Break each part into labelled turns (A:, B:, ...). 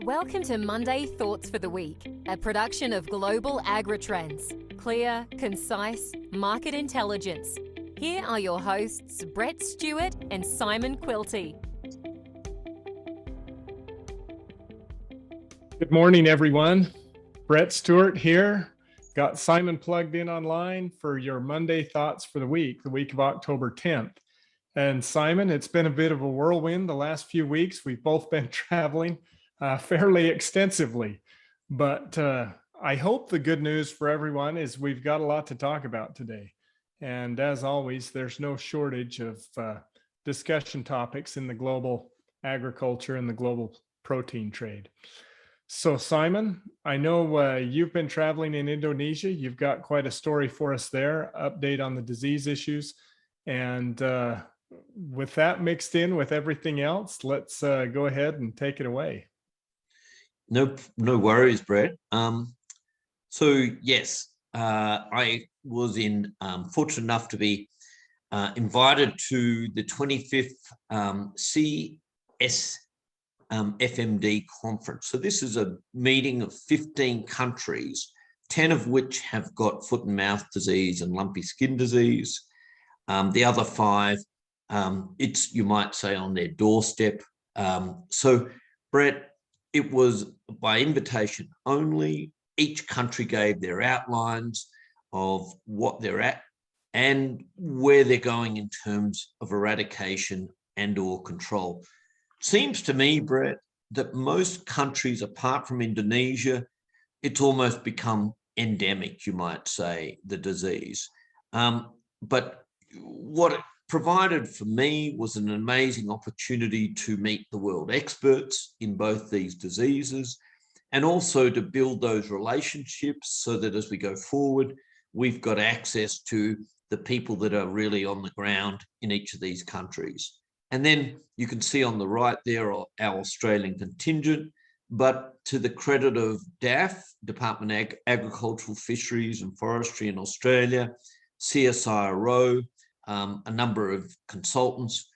A: Welcome to Monday Thoughts for the Week, a production of Global Agri-Trends. Clear, concise, market intelligence. Here are your hosts, Brett Stewart and Simon Quilty.
B: Good morning, everyone. Brett Stewart here. Got Simon plugged in online for your Monday Thoughts for the week of October 10th. And Simon, it's been a bit of a whirlwind the last few weeks. We've both been traveling fairly extensively, but I hope the good news for everyone is we've got a lot to talk about today. And as always, there's no shortage of discussion topics in the global agriculture and the global protein trade. So Simon, I know you've been traveling in Indonesia. You've got quite a story for us there, update on the disease issues. And with that mixed in with everything else, let's go ahead and take it away.
C: No worries, Brett. So yes, I was fortunate enough to be invited to the 25th CS FMD conference. So this is a meeting of 15 countries, 10 of which have got foot and mouth disease and lumpy skin disease. The other 5, it's, you might say, on their doorstep. So Brett, it was by invitation only. Each country gave their outlines of what they're at and where they're going in terms of eradication and or control. Seems to me, Brett, that most countries, apart from Indonesia, it's almost become endemic, you might say, the disease. But what it provided for me was an amazing opportunity to meet the world experts in both these diseases and also to build those relationships so that as we go forward, we've got access to the people that are really on the ground in each of these countries. And then you can see on the right there our Australian contingent, but to the credit of DAF, Department of Agricultural, Fisheries and Forestry in Australia, CSIRO, a number of consultants,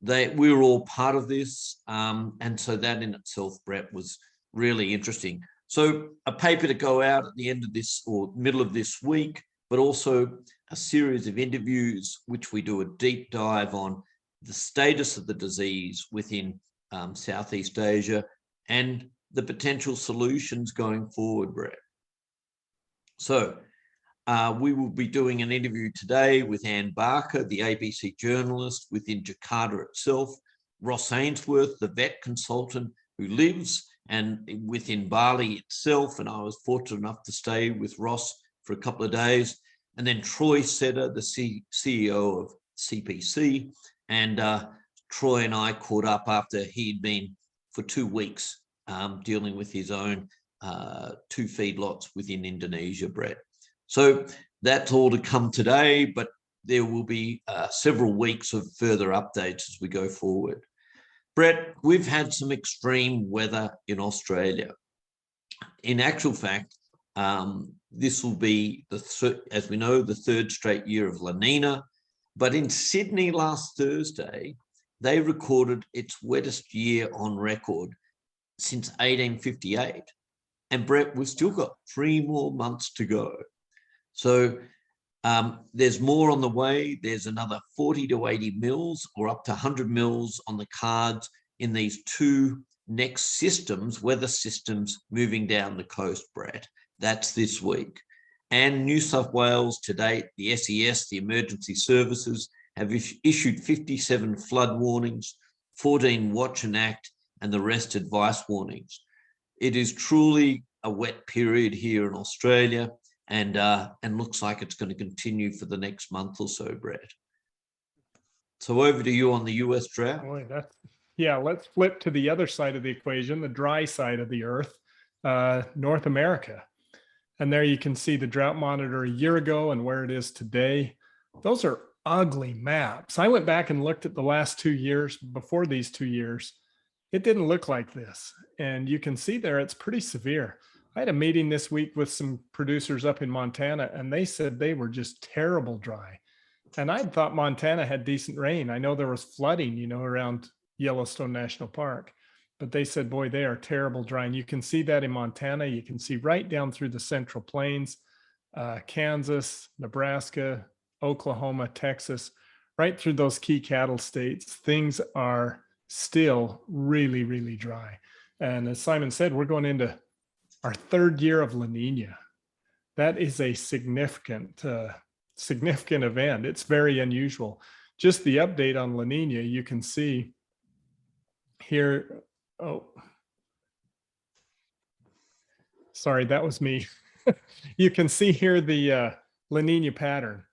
C: we were all part of this. And so that in itself, Brett, was really interesting. So a paper to go out at the end of this or middle of this week, but also a series of interviews, which we do a deep dive on the status of the disease within Southeast Asia and the potential solutions going forward, Brett. So we will be doing an interview today with Anne Barker, the ABC journalist within Jakarta itself, Ross Ainsworth, the vet consultant who lives and within Bali itself. And I was fortunate enough to stay with Ross for a couple of days. And then Troy Setter, the CEO of CPC. And Troy and I caught up after he'd been for 2 weeks dealing with his own 2 feedlots within Indonesia, Brett. So that's all to come today, but there will be several weeks of further updates as we go forward. Brett, we've had some extreme weather in Australia. In actual fact, this will be, as we know, the 3rd straight year of La Nina. But in Sydney last Thursday, they recorded its wettest year on record since 1858. And Brett, we've still got 3 more months to go. So there's more on the way. There's another 40 to 80 mils or up to 100 mils on the cards in these 2 next systems, weather systems moving down the coast, Brett. That's this week. And New South Wales to date, the SES, the emergency services, have issued 57 flood warnings, 14 watch and act, and the rest advice warnings. It is truly a wet period here in Australia and looks like it's going to continue for the next month or so, Brett. So over to you on the US drought.
B: Boy, let's flip to the other side of the equation, the dry side of the earth, North America. And there you can see the drought monitor a year ago and where it is today. Those are ugly maps. I went back and looked at the last 2 years before these 2 years. It didn't look like this. And you can see there, it's pretty severe. I had a meeting this week with some producers up in Montana, and they said they were just terrible dry. And I thought Montana had decent rain. I know there was flooding, around Yellowstone National Park. but they said, boy, they are terrible dry. And you can see that in Montana. You can see right down through the Central Plains, Kansas, Nebraska, Oklahoma, Texas, right through those key cattle states. Things are still really, really dry. And as Simon said, we're going into our third year of La Nina. That is a significant event. It's very unusual. Just the update on La Nina, you can see here. Oh, sorry, that was me. You can see here the La Nina pattern.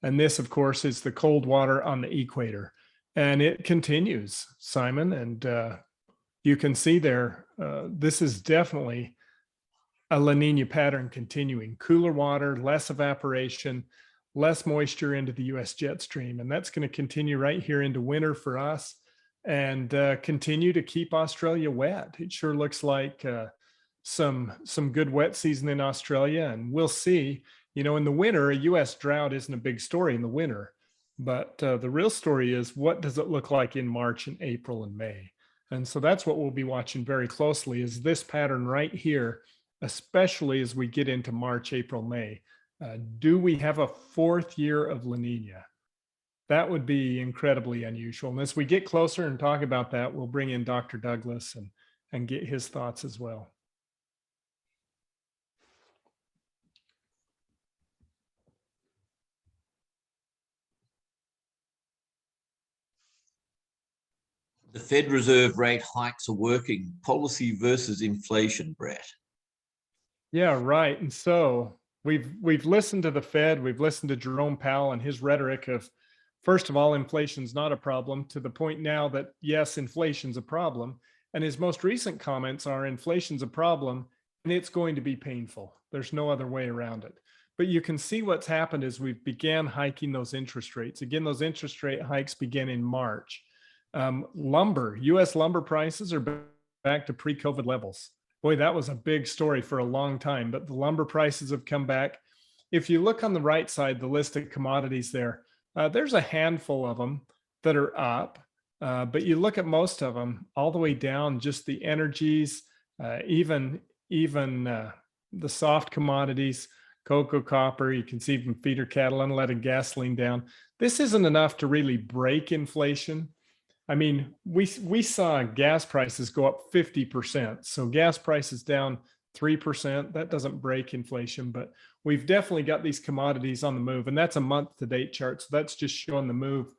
B: And this, of course, is the cold water on the equator. And it continues, Simon. And you can see there, this is definitely a La Nina pattern continuing. Cooler water, less evaporation, less moisture into the US jet stream. And that's going to continue right here into winter for us and continue to keep Australia wet. It sure looks like some good wet season in Australia. And we'll see, you know, in the winter, a US drought isn't a big story in the winter. But the real story is, what does it look like in March and April and May? And so that's what we'll be watching very closely, is this pattern right here, especially as we get into March, April, May. Do we have a fourth year of La Nina? That would be incredibly unusual. And as we get closer and talk about that, we'll bring in Dr. Douglas and get his thoughts as well.
C: The Fed Reserve rate hikes are working. Policy versus inflation, Brett.
B: Yeah, right. And so we've listened to the Fed, we've listened to Jerome Powell and his rhetoric of, first of all, inflation's not a problem, to the point now that, yes, inflation's a problem. And his most recent comments are, inflation's a problem and it's going to be painful. There's no other way around it. But you can see what's happened as we began hiking those interest rates. Again, those interest rate hikes began in March. Lumber, US lumber prices are back to pre-COVID levels. Boy, that was a big story for a long time, but the lumber prices have come back. If you look on the right side, the list of commodities there, there's a handful of them that are up, but you look at most of them all the way down, just the energies, even the soft commodities, cocoa, copper, you can see even feeder cattle, unleaded gasoline down. This isn't enough to really break inflation. I mean, we saw gas prices go up 50%. So gas prices down 3%. That doesn't break inflation, but we've definitely got these commodities on the move. And that's a month to date chart. So that's just showing the move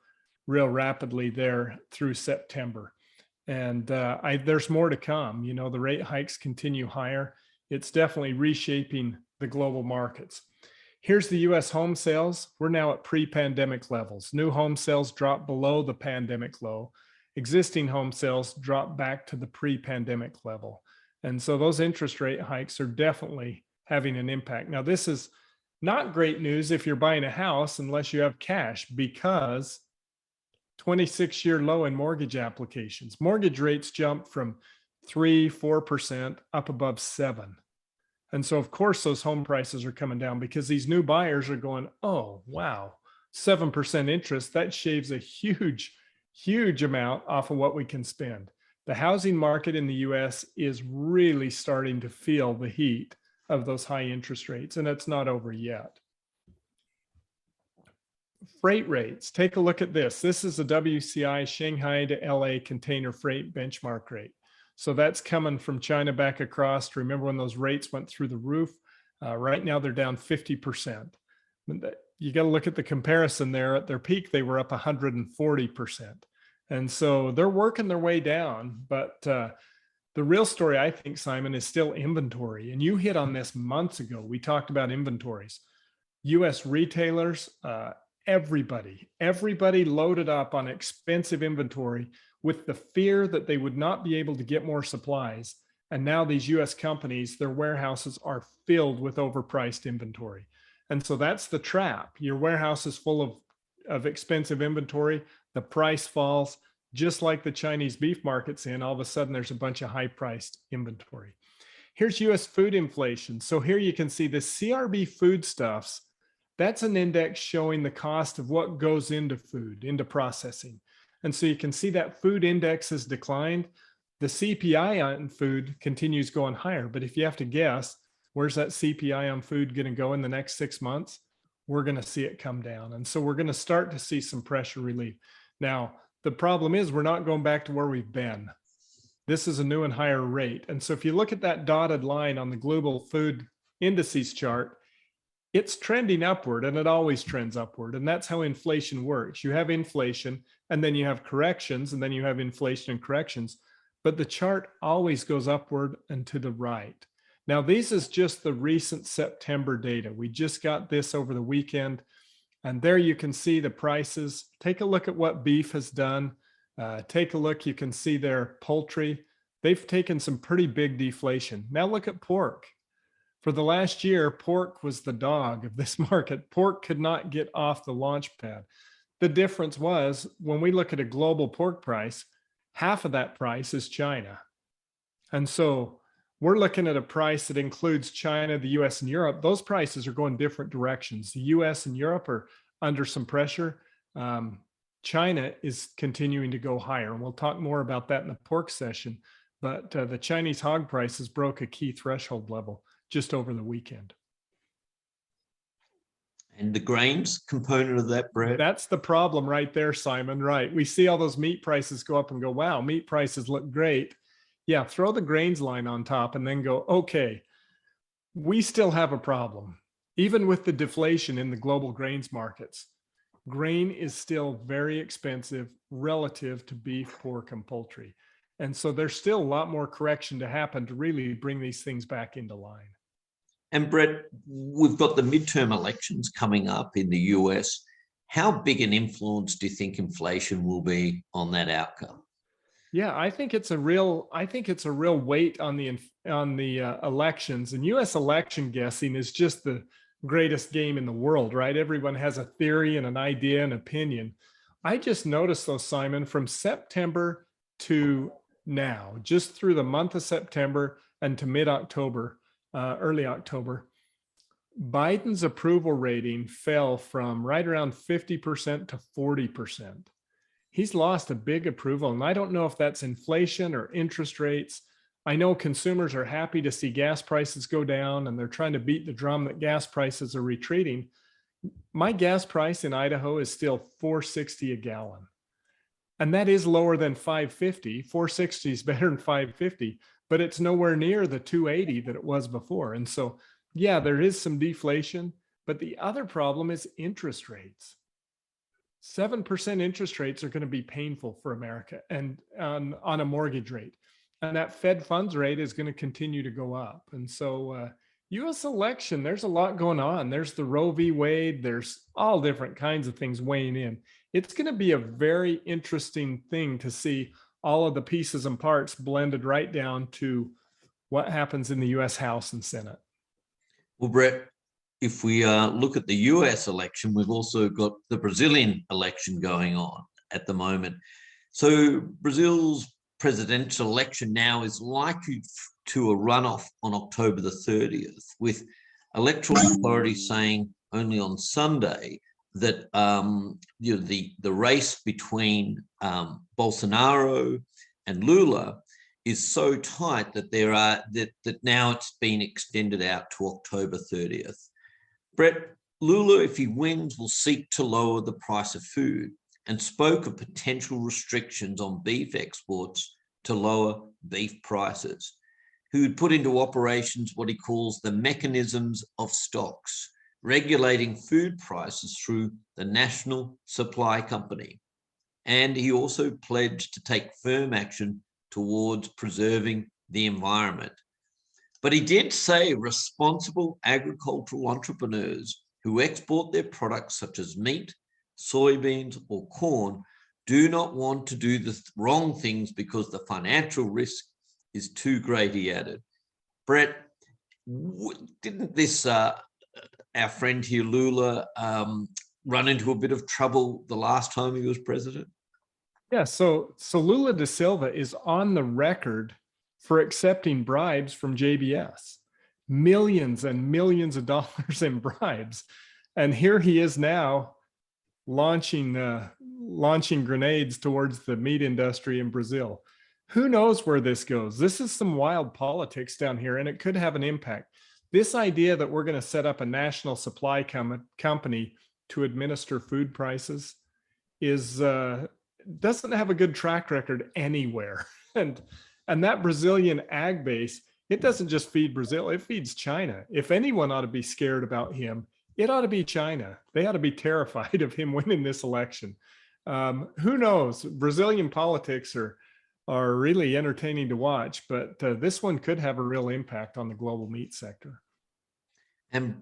B: real rapidly there through September. And there's more to come. You know, the rate hikes continue higher. It's definitely reshaping the global markets. Here's the US home sales. We're now at pre-pandemic levels. New home sales dropped below the pandemic low. Existing home sales dropped back to the pre-pandemic level. And so those interest rate hikes are definitely having an impact. Now, this is not great news if you're buying a house unless you have cash, because 26-year low in mortgage applications. Mortgage rates jumped from 3-4% up above 7%. And so, of course, those home prices are coming down because these new buyers are going, oh, wow, 7% interest. That shaves a huge amount off of what we can spend. The housing market in the US is really starting to feel the heat of those high interest rates, and it's not over yet. Freight rates, take a look at this. This is the WCI Shanghai to LA container freight benchmark rate. So that's coming from China back across. Remember when those rates went through the roof? Right now they're down 50%. You got to look at the comparison there. At their peak, they were up 140%. And so they're working their way down. But the real story, I think, Simon, is still inventory. And you hit on this months ago. We talked about inventories. US retailers, everybody loaded up on expensive inventory with the fear that they would not be able to get more supplies. And now these US companies, their warehouses are filled with overpriced inventory. And so that's the trap. Your warehouse is full of expensive inventory. The price falls, just like the Chinese beef market's in. All of a sudden, there's a bunch of high-priced inventory. Here's US food inflation. So here you can see the CRB foodstuffs. That's an index showing the cost of what goes into food, into processing. And so you can see that food index has declined. The CPI on food continues going higher. But if you have to guess, where's that CPI on food going to go in the next 6 months? We're going to see it come down. And so we're going to start to see some pressure relief. Now, the problem is we're not going back to where we've been. This is a new and higher rate. And so if you look at that dotted line on the global food indices chart, it's trending upward, and it always trends upward. And that's how inflation works. You have inflation, and then you have corrections, and then you have inflation and corrections. But the chart always goes upward and to the right. Now, this is just the recent September data. We just got this over the weekend. And there you can see the prices. Take a look at what beef has done. Take a look, you can see their poultry. They've taken some pretty big deflation. Now look at pork. For the last year, pork was the dog of this market. Pork could not get off the launch pad. The difference was when we look at a global pork price, half of that price is China. And so we're looking at a price that includes China, the US, and Europe. Those prices are going different directions. The US and Europe are under some pressure. China is continuing to go higher. And we'll talk more about that in the pork session. But the Chinese hog prices broke a key threshold level just over the weekend.
C: And the grains component of that, Brad?
B: That's the problem right there, Simon. Right. We see all those meat prices go up and go, wow, meat prices look great. Yeah, throw the grains line on top and then go, okay, we still have a problem. Even with the deflation in the global grains markets, grain is still very expensive relative to beef, pork, and poultry. And so there's still a lot more correction to happen to really bring these things back into line.
C: And Brett, we've got the midterm elections coming up in the US. How big an influence do you think inflation will be on that outcome?
B: Yeah, I think it's a real weight on the elections, and U.S. election guessing is just the greatest game in the world, right? Everyone has a theory and an idea and opinion. I just noticed though, Simon, from September to now, just through the month of September and to mid-October, early October, Biden's approval rating fell from right around 50% to 40%. He's lost a big approval. And I don't know if that's inflation or interest rates. I know consumers are happy to see gas prices go down, and they're trying to beat the drum that gas prices are retreating. My gas price in Idaho is still $4.60 a gallon. And that is lower than $5.50. $4.60 is better than $5.50, but it's nowhere near the $2.80 that it was before. And so, yeah, there is some deflation, but the other problem is interest rates. 7% interest rates are going to be painful for America and on a mortgage rate. And that Fed funds rate is going to continue to go up. And so U.S. election, there's a lot going on. There's the Roe v. Wade. There's all different kinds of things weighing in. It's going to be a very interesting thing to see all of the pieces and parts blended right down to what happens in the U.S. House and Senate.
C: Well, Brett, if we look at the US election, we've also got the Brazilian election going on at the moment. So Brazil's presidential election now is likely to a runoff on October the 30th, with electoral authorities saying only on Sunday that the race between Bolsonaro and Lula is so tight that that now it's been extended out to October 30th. Brett, Lula, if he wins, will seek to lower the price of food and spoke of potential restrictions on beef exports to lower beef prices. He would put into operations what he calls the mechanisms of stocks, regulating food prices through the National Supply Company. And he also pledged to take firm action towards preserving the environment. But he did say responsible agricultural entrepreneurs who export their products such as meat, soybeans, or corn do not want to do the wrong things because the financial risk is too great, he added. Brett, didn't this, our friend here, Lula, run into a bit of trouble the last time he was president?
B: Yeah, so Lula da Silva is on the record for accepting bribes from JBS, millions and millions of dollars in bribes. And here he is now launching grenades towards the meat industry in Brazil. Who knows where this goes? This is some wild politics down here, and it could have an impact. This idea that we're going to set up a national supply company to administer food prices is doesn't have a good track record anywhere. And that Brazilian ag base, it doesn't just feed Brazil, it feeds China. If anyone ought to be scared about him, it ought to be China. They ought to be terrified of him winning this election. Who knows? Brazilian politics are really entertaining to watch, but this one could have a real impact on the global meat sector.
C: And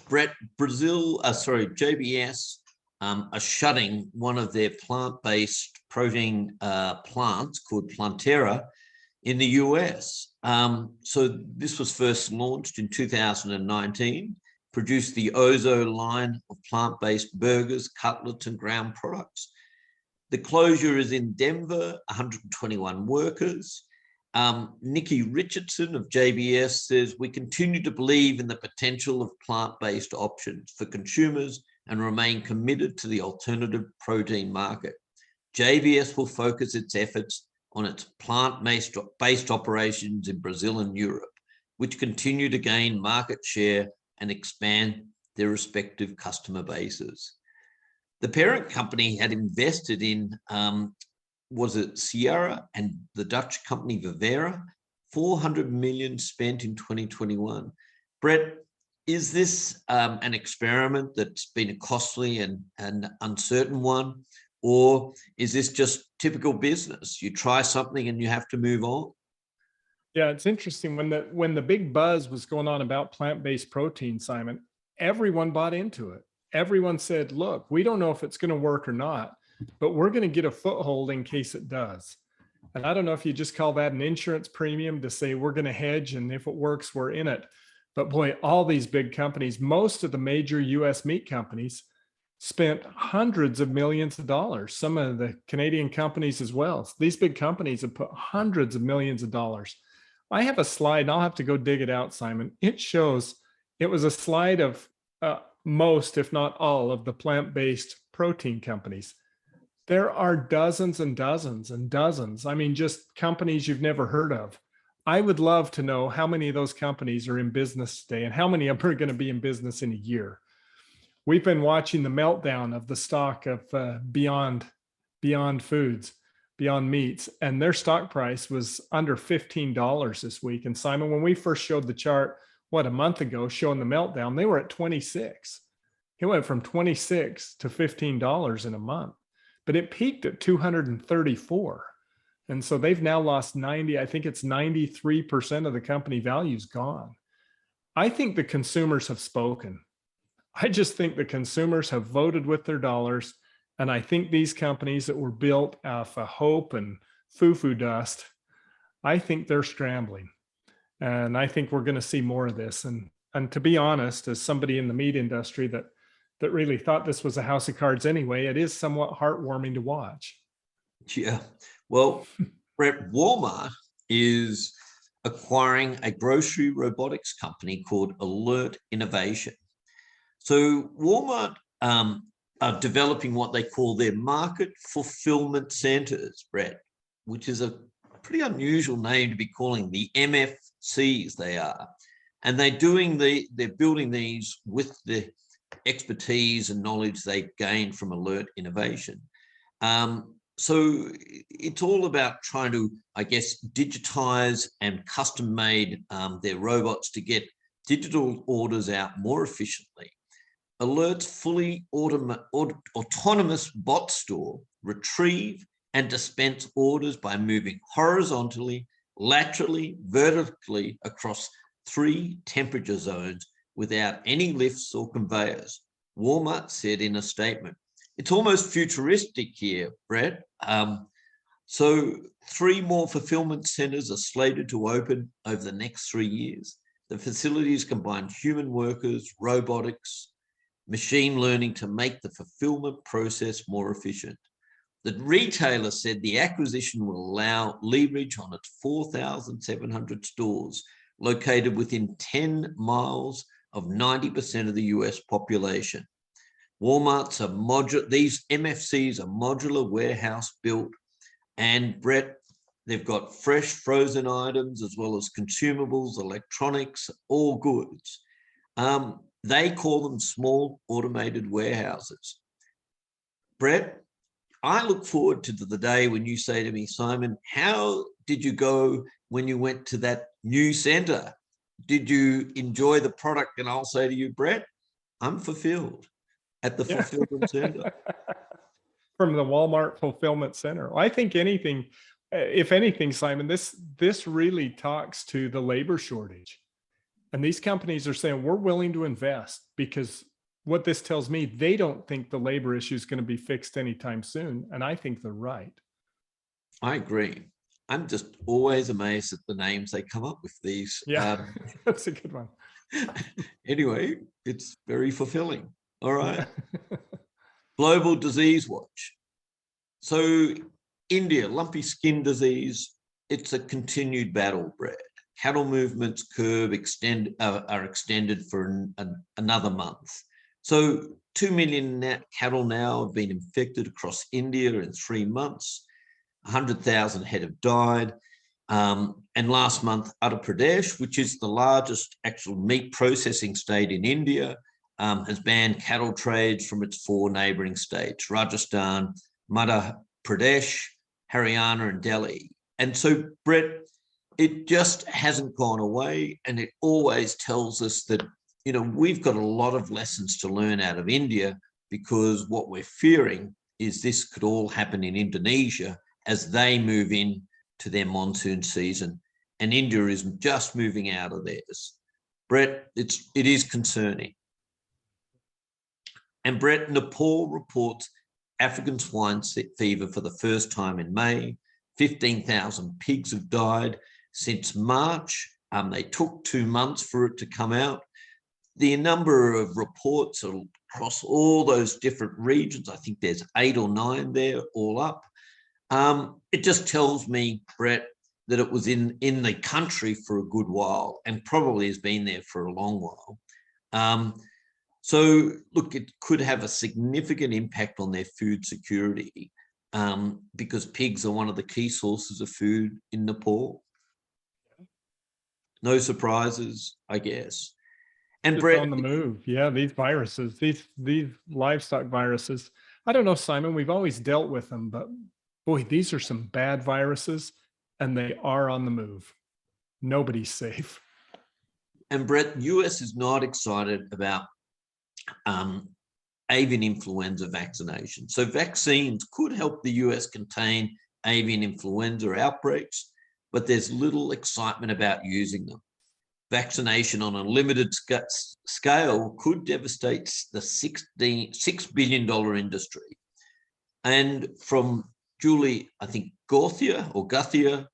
C: Brett, JBS are shutting one of their plant-based protein plants called Plantera in the US. So this was first launched in 2019, produced the Ozo line of plant-based burgers, cutlets, and ground products. The closure is in Denver, 121 workers. Nikki Richardson of JBS says, we continue to believe in the potential of plant-based options for consumers and remain committed to the alternative protein market. JBS will focus its efforts on its plant-based operations in Brazil and Europe, which continue to gain market share and expand their respective customer bases. The parent company had invested in, was it Sierra and the Dutch company Vivera, 400 million spent in 2021. Brett, is this an experiment that's been a costly and uncertain one, or is this just typical business? You try something and you have to move on?
B: Yeah, it's interesting. When the big buzz was going on about plant-based protein, Simon, everyone bought into it. Everyone said, look, we don't know if it's going to work or not, but we're going to get a foothold in case it does. And I don't know if you just call that an insurance premium to say we're going to hedge, and if it works, we're in it. But boy, all these big companies, most of the major US meat companies, spent hundreds of millions of dollars, some of the Canadian companies as well. So these big companies have put hundreds of millions of dollars. I have a slide, and I'll have to go dig it out, Simon. It shows, it was a slide of most, if not all, of the plant-based protein companies. There are dozens and dozens and dozens. I mean, just companies you've never heard of. I would love to know how many of those companies are in business today and how many of them are going to be in business in a year. We've been watching the meltdown of the stock of Beyond Foods, Beyond Meats, and their stock price was under $15 this week. And Simon, when we first showed the chart, a month ago, showing the meltdown, they were at 26. It went from 26 to $15 in a month, but it peaked at 234. And so they've now lost 90, I think it's 93% of the company value is gone. I think the consumers have spoken. I just think the consumers have voted with their dollars. And I think these companies that were built off of hope and foo-foo dust, I think they're scrambling. And I think we're going to see more of this. And to be honest, as somebody in the meat industry that really thought this was a house of cards anyway, it is somewhat heartwarming to watch.
C: Yeah. Well, Brett, Walmart is acquiring a grocery robotics company called Alert Innovation. So Walmart are developing what they call their market fulfillment centers, Brett, which is a pretty unusual name to be calling the MFCs they are. And they're building these with the expertise and knowledge they gained from Alert Innovation. So it's all about trying to, I guess, digitize and custom made their robots to get digital orders out more efficiently. Alert's fully autonomous bot store retrieve and dispense orders by moving horizontally, laterally, vertically across 3 temperature zones without any lifts or conveyors, Walmart said in a statement. It's almost futuristic here, Brett. So 3 more fulfillment centers are slated to open over the next 3 years. The facilities combine human workers, robotics, machine learning to make the fulfillment process more efficient. The retailer said the acquisition will allow leverage on its 4,700 stores located within 10 miles of 90% of the US population. These MFCs are modular warehouse built. And Brett, They've got fresh frozen items as well as consumables, electronics, all goods. They call them small automated warehouses. Brett, I look forward to the day when you say to me, Simon, how did you go when you went to that new centre? Did you enjoy the product? And I'll say to you, Brett, I'm fulfilled at the fulfillment centre.
B: From the Walmart fulfillment center. I think anything, if anything, Simon, this really talks to the labor shortage. And these companies are saying, we're willing to invest, because what this tells me, they don't think the labor issue is going to be fixed anytime soon. And I think they're right.
C: I agree. I'm just always amazed at the names they come up with these.
B: Yeah, that's a good one.
C: Anyway, it's very fulfilling. All right.
B: Yeah.
C: Global Disease Watch. So India, lumpy skin disease, it's a continued battle, Brett. Cattle movements curve are extended for another month. So 2 million cattle now have been infected across India in 3 months. 100,000 head have died. And last month, Uttar Pradesh, which is the largest actual meat processing state in India, has banned cattle trades from its 4 neighbouring states, Rajasthan, Madhya Pradesh, Haryana and Delhi. And so, Brett, it just hasn't gone away, and it always tells us that, you know, we've got a lot of lessons to learn out of India, because what we're fearing is this could all happen in Indonesia as they move in to their monsoon season, and India is just moving out of theirs. Brett, it is concerning. And Brett, Nepal reports African swine fever for the first time in May. 15,000 pigs have died since March. They took 2 months for it to come out. The number of reports are across all those different regions, I think there's 8 or 9 there all up. It just tells me, Brett, that it was in the country for a good while, and probably has been there for a long while. So, look, it could have a significant impact on their food security, because pigs are one of the key sources of food in Nepal. No surprises, I guess. And
B: Just
C: Brett,
B: on the move. Yeah, these viruses, these livestock viruses. I don't know, Simon, we've always dealt with them, but boy, these are some bad viruses, and they are on the move. Nobody's safe.
C: And Brett, US is not excited about avian influenza vaccination. So vaccines could help the US contain avian influenza outbreaks, but there's little excitement about using them. Vaccination on a limited scale could devastate the $6 billion industry. And from Julie, I think Guthia,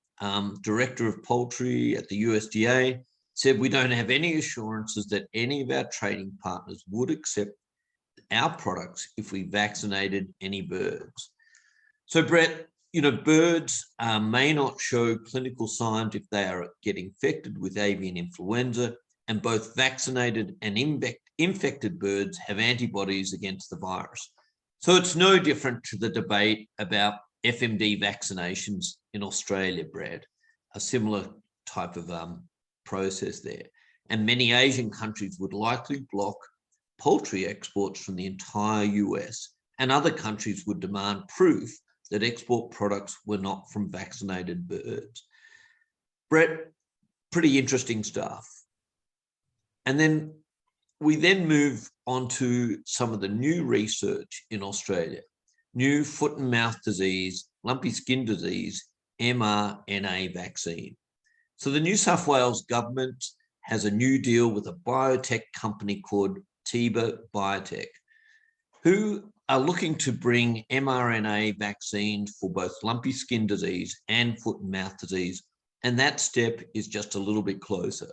C: Director of Poultry at the USDA, said we don't have any assurances that any of our trading partners would accept our products if we vaccinated any birds. So, Brett, you know, birds may not show clinical signs if they are getting infected with avian influenza, and both vaccinated and infected birds have antibodies against the virus. So it's no different to the debate about FMD vaccinations in Australia, Brad, a similar type of process there. And many Asian countries would likely block poultry exports from the entire US, and other countries would demand proof that export products were not from vaccinated birds. Brett, pretty interesting stuff. And then we move on to some of the new research in Australia. New foot and mouth disease, lumpy skin disease, mRNA vaccine. So the New South Wales government has a new deal with a biotech company called Teva Biotech, who are looking to bring mRNA vaccines for both lumpy skin disease and foot and mouth disease. And that step is just a little bit closer.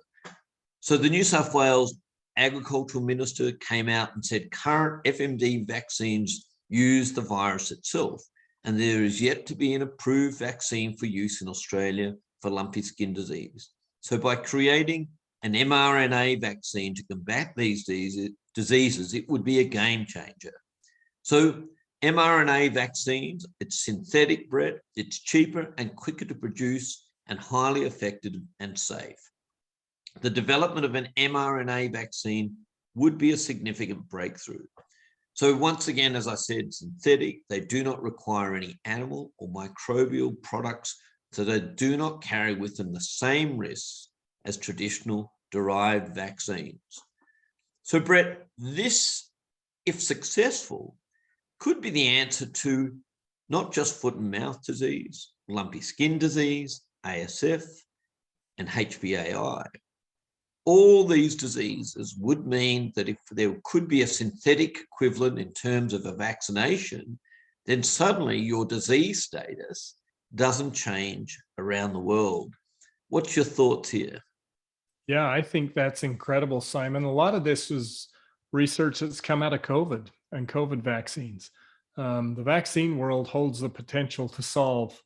C: So the New South Wales Agricultural Minister came out and said current FMD vaccines use the virus itself, and there is yet to be an approved vaccine for use in Australia for lumpy skin disease. So by creating an mRNA vaccine to combat these diseases, it would be a game changer. So mRNA vaccines, it's synthetic, Brett, it's cheaper and quicker to produce and highly effective and safe. The development of an mRNA vaccine would be a significant breakthrough. So once again, as I said, synthetic, they do not require any animal or microbial products, so they do not carry with them the same risks as traditional derived vaccines. So Brett, this, if successful, could be the answer to not just foot and mouth disease, lumpy skin disease, ASF, and HPAI. All these diseases would mean that if there could be a synthetic equivalent in terms of a vaccination, then suddenly your disease status doesn't change around the world. What's your thoughts here?
B: Yeah, I think that's incredible, Simon. A lot of this was research that's come out of COVID and COVID vaccines. The vaccine world holds the potential to solve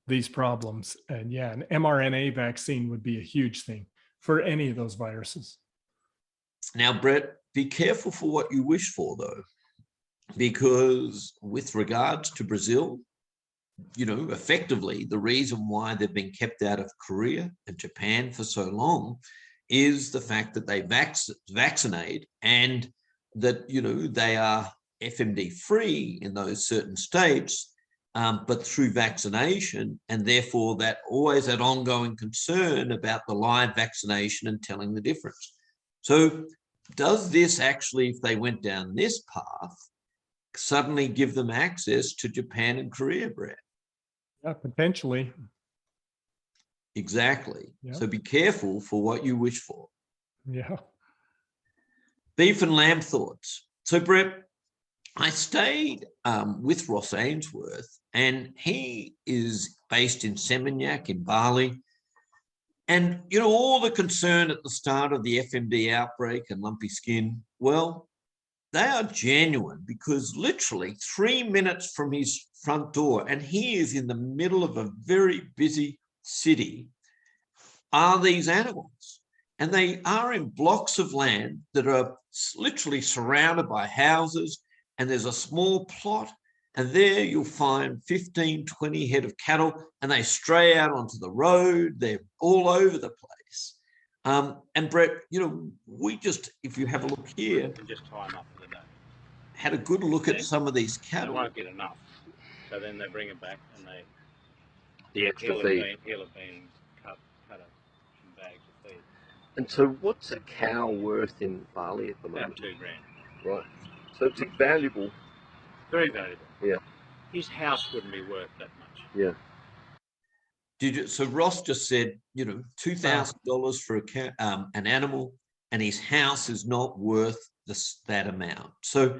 B: these problems. And yeah, an mRNA vaccine would be a huge thing for any of those viruses.
C: Now, Brett, be careful for what you wish for, though, because with regards to Brazil, effectively, the reason why they've been kept out of Korea and Japan for so long is the fact that they vaccinate and that, they are FMD free in those certain states, but through vaccination, and therefore that ongoing concern about the live vaccination and telling the difference. So does this actually, if they went down this path, suddenly give them access to Japan and Korea, Brett?
B: Yeah, potentially.
C: Exactly.
B: Yeah.
C: So be careful for what you wish for.
B: Yeah.
C: Beef and lamb thoughts. So Brett, I stayed with Ross Ainsworth, and he is based in Seminyak in Bali. And, all the concern at the start of the FMD outbreak and lumpy skin, well, they are genuine, because literally 3 minutes from his front door, and he is in the middle of a very busy city, are these animals. And they are in blocks of land that are literally surrounded by houses, and there's a small plot, and there you'll find 15, 20 head of cattle, and they stray out onto the road. They're all over the place. And Brett, we just, if you have a look here,
D: and just tie them up for the day.
C: Had a good look at some of these cattle.
D: They won't get enough, so then they bring it back and they
E: The extra feed.
D: He'll have been cut up in bags of feed.
E: And so what's a cow worth in Bali at the moment?
D: About $2,000.
E: Right. So it's valuable.
D: Very valuable.
E: Yeah.
D: His house wouldn't be worth that much.
E: Yeah.
C: So Ross just said, $2,000 for an animal, and his house is not worth that amount. So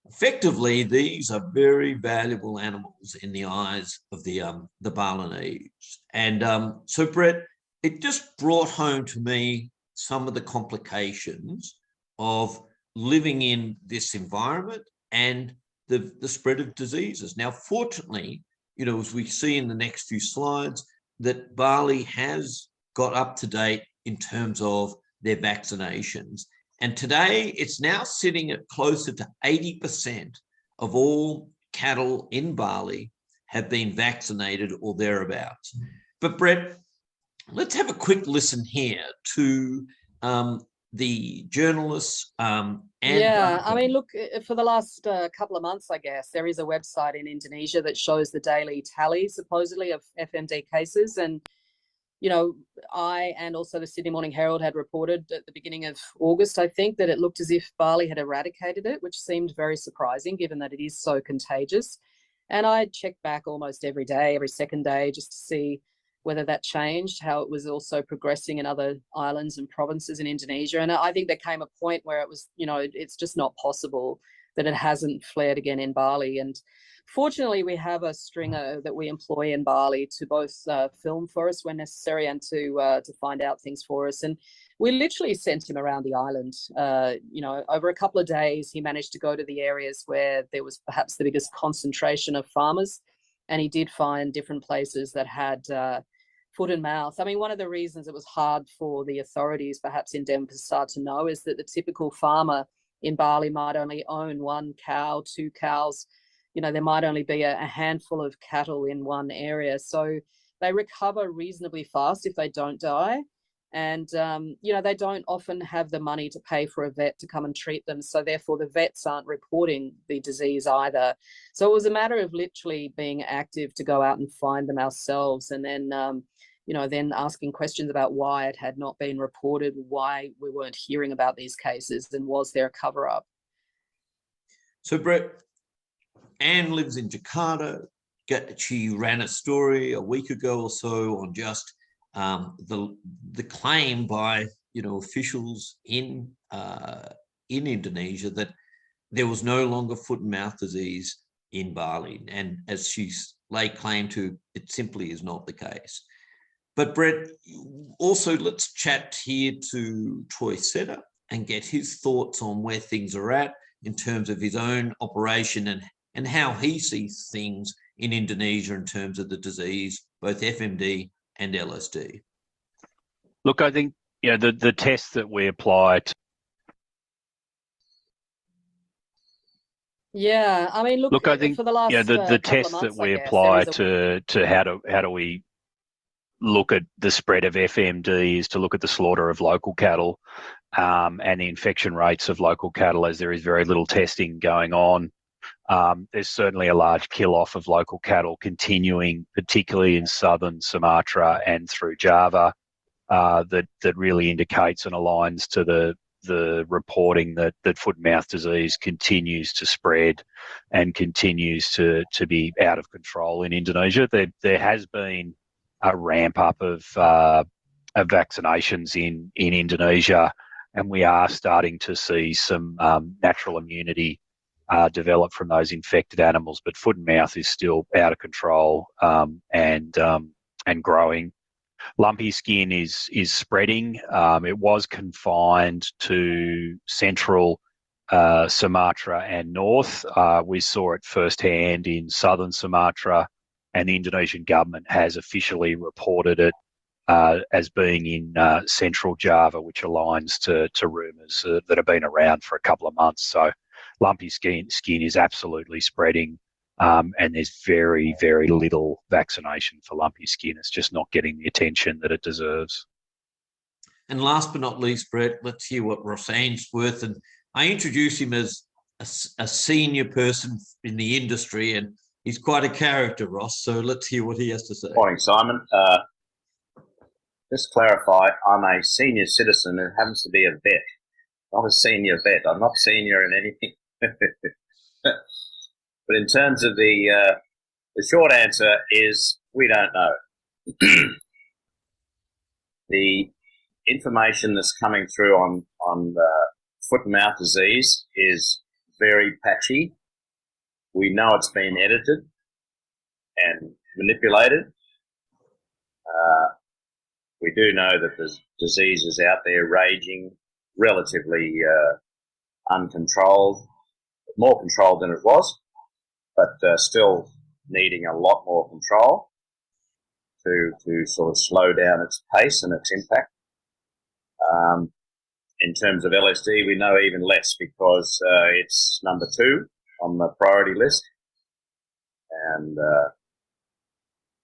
C: effectively, these are very valuable animals in the eyes of the Balinese. And so, Brett, it just brought home to me some of the complications of living in this environment and the spread of diseases. Now, fortunately, as we see in the next few slides, that Bali has got up to date in terms of their vaccinations. And today it's now sitting at closer to 80% of all cattle in Bali have been vaccinated or thereabouts. But Brett, let's have a quick listen here to the journalists.
F: Yeah, I mean, look, for the last couple of months, I guess, there is a website in Indonesia that shows the daily tally, supposedly, of FMD cases. And, I and also the Sydney Morning Herald had reported at the beginning of August, I think, that it looked as if Bali had eradicated it, which seemed very surprising given that it is so contagious. And I checked back almost every day, every second day, just to see whether that changed, how it was also progressing in other islands and provinces in Indonesia. And I think there came a point where it was, it's just not possible that it hasn't flared again in Bali. And fortunately, we have a stringer that we employ in Bali to both film for us when necessary and to find out things for us. And we literally sent him around the island. Over a couple of days, he managed to go to the areas where there was perhaps the biggest concentration of farmers. And he did find different places that had foot and mouth. I mean, one of the reasons it was hard for the authorities, perhaps in Denpasar, to know is that the typical farmer in Bali might only own 1 cow, 2 cows, there might only be a handful of cattle in one area. So they recover reasonably fast if they don't die. And, they don't often have the money to pay for a vet to come and treat them. So therefore the vets aren't reporting the disease either. So it was a matter of literally being active to go out and find them ourselves. And then, then asking questions about why it had not been reported, why we weren't hearing about these cases, and was there a cover up?
C: So Brett, Anne lives in Jakarta. She ran a story a week ago or so on just the claim by officials in Indonesia that there was no longer foot and mouth disease in Bali, and as she laid claim to, it simply is not the case. But Brett, also let's chat here to Troy Setter and get his thoughts on where things are at in terms of his own operation and how he sees things in Indonesia in terms of the disease, both FMD and LSD.
D: Look, I think the test that we apply to.
F: Yeah, I mean, look,
D: I think
F: for the last
D: the test
F: months,
D: that we
F: I guess,
D: apply to how do we look at the spread of FMD is to look at the slaughter of local cattle and the infection rates of local cattle, as there is very little testing going on. There's certainly a large kill-off of local cattle continuing, particularly in southern Sumatra and through Java, that really indicates and aligns to the reporting that foot and mouth disease continues to spread and continues to be out of control in Indonesia. There has been a ramp up of vaccinations in Indonesia, and we are starting to see some natural immunity develop from those infected animals. But foot and mouth is still out of control and growing. Lumpy skin is spreading. It was confined to central Sumatra and north. We saw it firsthand in southern Sumatra, and the Indonesian government has officially reported it as being in central Java, which aligns to rumours that have been around for a couple of months. So lumpy skin is absolutely spreading, and there's very, very little vaccination for lumpy skin. It's just not getting the attention that it deserves.
C: And last but not least, Brett, let's hear what Ross Ainsworth, and I introduce him as a senior person in the industry, and he's quite a character, Ross. So let's hear what he has to say.
G: Morning, Simon. Just to clarify, I'm a senior citizen who happens to be a vet. Not a senior vet. I'm not senior in anything. But in terms of the short answer is we don't know. The information that's coming through on foot and mouth disease is very patchy. We know it's been edited and manipulated. We do know that the disease is out there raging, relatively uncontrolled, more controlled than it was, but still needing a lot more control to sort of slow down its pace and its impact. In terms of LSD, we know even less because it's number 2 on the priority list, and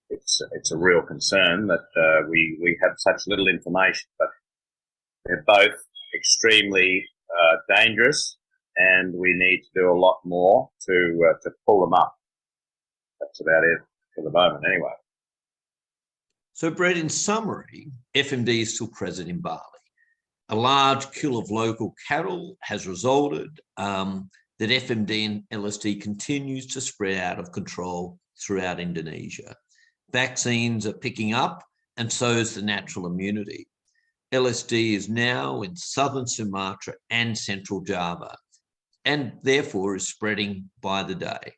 G: it's a real concern that we have such little information. But they're both extremely dangerous, and we need to do a lot more to pull them up. That's about it for the moment, anyway.
C: So, Brett, in summary, FMD is still present in Bali. A large kill of local cattle has resulted that FMD and LSD continues to spread out of control throughout Indonesia. Vaccines are picking up, and so is the natural immunity. LSD is now in southern Sumatra and central Java, and therefore is spreading by the day.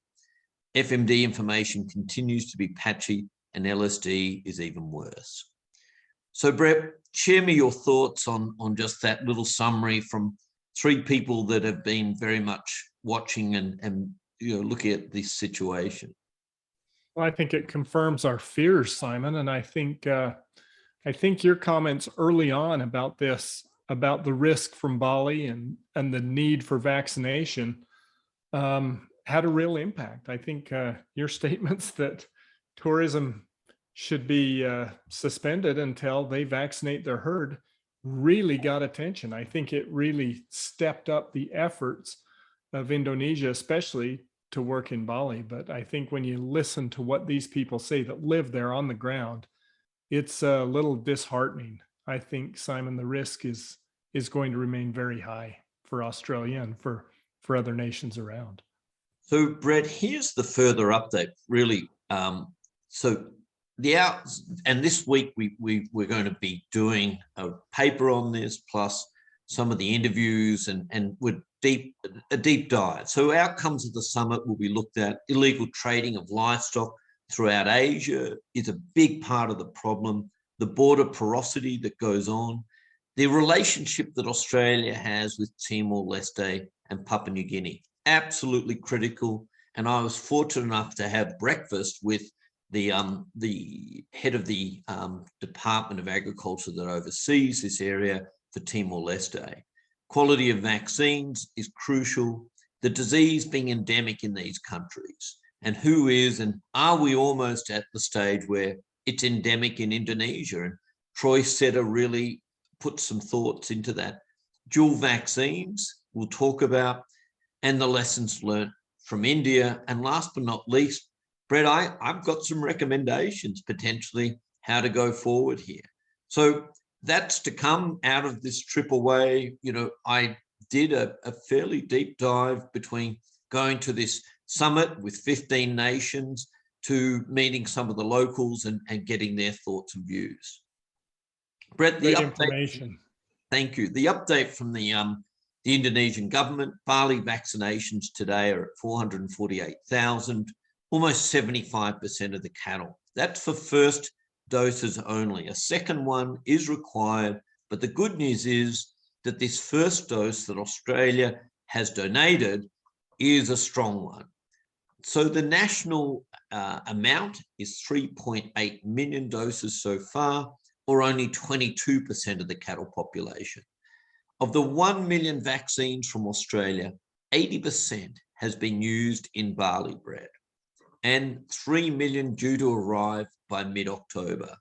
C: FMD information continues to be patchy, and LSD is even worse. So, Brett, share me your thoughts on just that little summary from 3 people that have been very much watching and looking at this situation.
B: Well, I think it confirms our fears, Simon, and I think your comments early on about this, about the risk from Bali and the need for vaccination, had a real impact. I think your statements that tourism should be suspended until they vaccinate their herd really got attention. I think it really stepped up the efforts of Indonesia, especially to work in Bali. But I think when you listen to what these people say that live there on the ground, it's a little disheartening. I think, Simon, the risk is going to remain very high for Australia and for other nations around.
C: So, Brett, here's the further update. Really, so and this week we're going to be doing a paper on this, plus some of the interviews, and with a deep dive. So, outcomes of the summit will be looked at. Illegal trading of livestock throughout Asia is a big part of the problem. The border porosity that goes on, the relationship that Australia has with Timor-Leste and Papua New Guinea, absolutely critical. And I was fortunate enough to have breakfast with the head of the Department of Agriculture that oversees this area for Timor-Leste. Quality of vaccines is crucial. The disease being endemic in these countries, and who is, and are we almost at the stage where it's endemic in Indonesia? And Troy Setter really put some thoughts into that. Dual vaccines we'll talk about, and the lessons learned from India. And last but not least, Brett, I've got some recommendations potentially how to go forward here. So that's to come out of this trip away. You know, I did a fairly deep dive between going to this summit with 15 nations to meeting some of the locals and getting their thoughts and views. Brett, the
B: Great
C: update.
B: Information.
C: Thank you. The update from the Indonesian government, Bali vaccinations today are at 448,000, almost 75% of the cattle. That's for first doses only. A second one is required, but the good news is that this first dose that Australia has donated is a strong one. So the national amount is 3.8 million doses so far, or only 22% of the cattle population. Of the 1 million vaccines from Australia, 80% has been used in barley bread, and 3 million due to arrive by mid-October.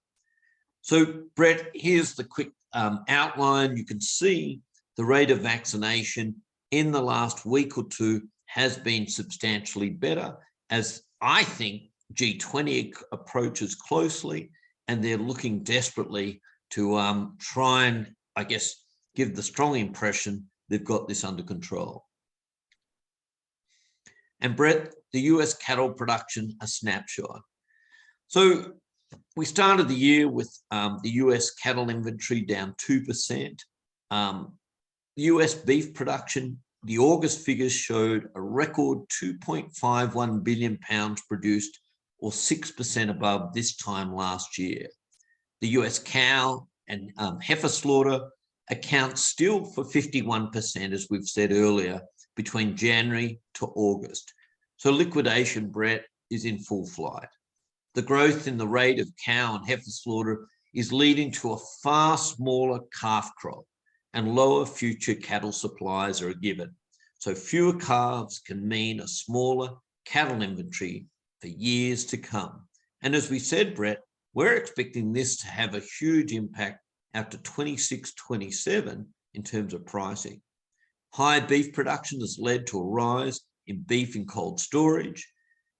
C: So, Brett, here's the quick outline. You can see the rate of vaccination in the last week or two has been substantially better, as I think G20 approaches closely, and they're looking desperately to try and, I guess, give the strong impression they've got this under control. And Brett, the US cattle production, a snapshot. So we started the year with the US cattle inventory down 2%. US beef production, the August figures showed a record 2.51 billion pounds produced, or 6% above this time last year. The US cow and heifer slaughter accounts still for 51%, as we've said earlier, between January to August. So liquidation, Brett, is in full flight. The growth in the rate of cow and heifer slaughter is leading to a far smaller calf crop, and lower future cattle supplies are a given. So fewer calves can mean a smaller cattle inventory for years to come. And as we said, Brett, we're expecting this to have a huge impact out to 26-27 in terms of pricing. High beef production has led to a rise in beef in cold storage,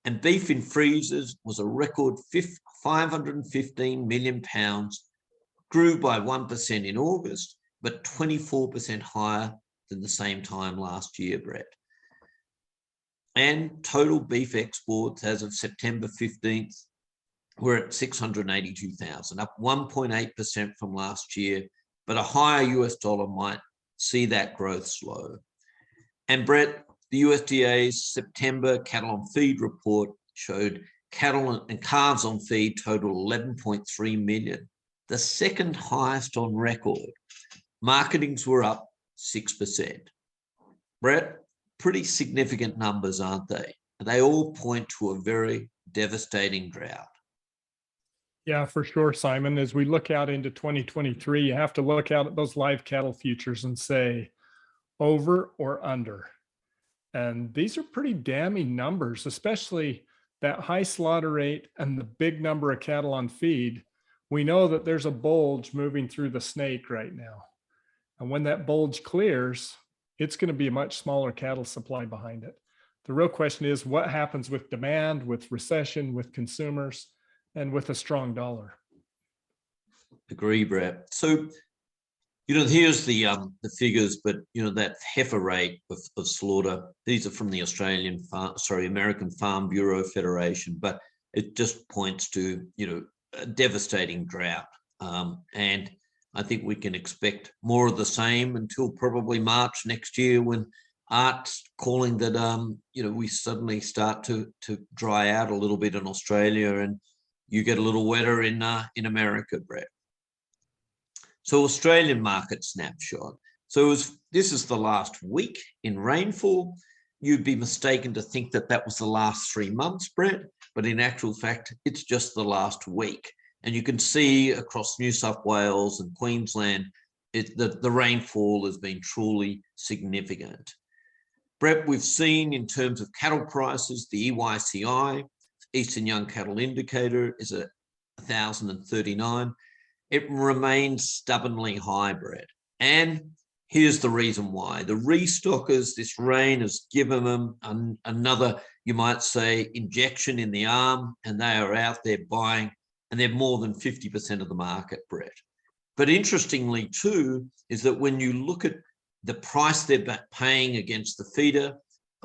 C: and beef in freezers was a record 515 million pounds, grew by 1% in August, but 24% higher than the same time last year, Brett. And total beef exports as of September 15th were at 682,000, up 1.8% from last year, but a higher US dollar might see that growth slow. And Brett, the USDA's September cattle on feed report showed cattle and calves on feed total 11.3 million, the second highest on record. Marketings were up 6%. Brett, pretty significant numbers, aren't they? They all point to a very devastating drought.
B: Yeah, for sure, Simon. As we look out into 2023, you have to look out at those live cattle futures and say over or under. And these are pretty damning numbers, especially that high slaughter rate and the big number of cattle on feed. We know that there's a bulge moving through the snake right now. And when that bulge clears, it's going to be a much smaller cattle supply behind it. The real question is what happens with demand, with recession, with consumers, and with a strong dollar?
C: Agree, Brett. So, here's the figures, but that heifer rate of slaughter. These are from the American Farm Bureau Federation, but it just points to a devastating drought, and I think we can expect more of the same until probably March next year, when Art's calling that we suddenly start to dry out a little bit in Australia, and you get a little wetter in America, Brett. So Australian market snapshot. So this is the last week in rainfall. You'd be mistaken to think that that was the last 3 months, Brett, but in actual fact, it's just the last week. And you can see across New South Wales and Queensland, the rainfall has been truly significant. Brett, we've seen in terms of cattle prices, the EYCI, Eastern Young Cattle Indicator, is at 1,039. It remains stubbornly high, Brett. And here's the reason why. The restockers, this rain has given them another, you might say, injection in the arm, and they are out there buying, and they're more than 50% of the market, Brett. But interestingly too, is that when you look at the price they're paying against the feeder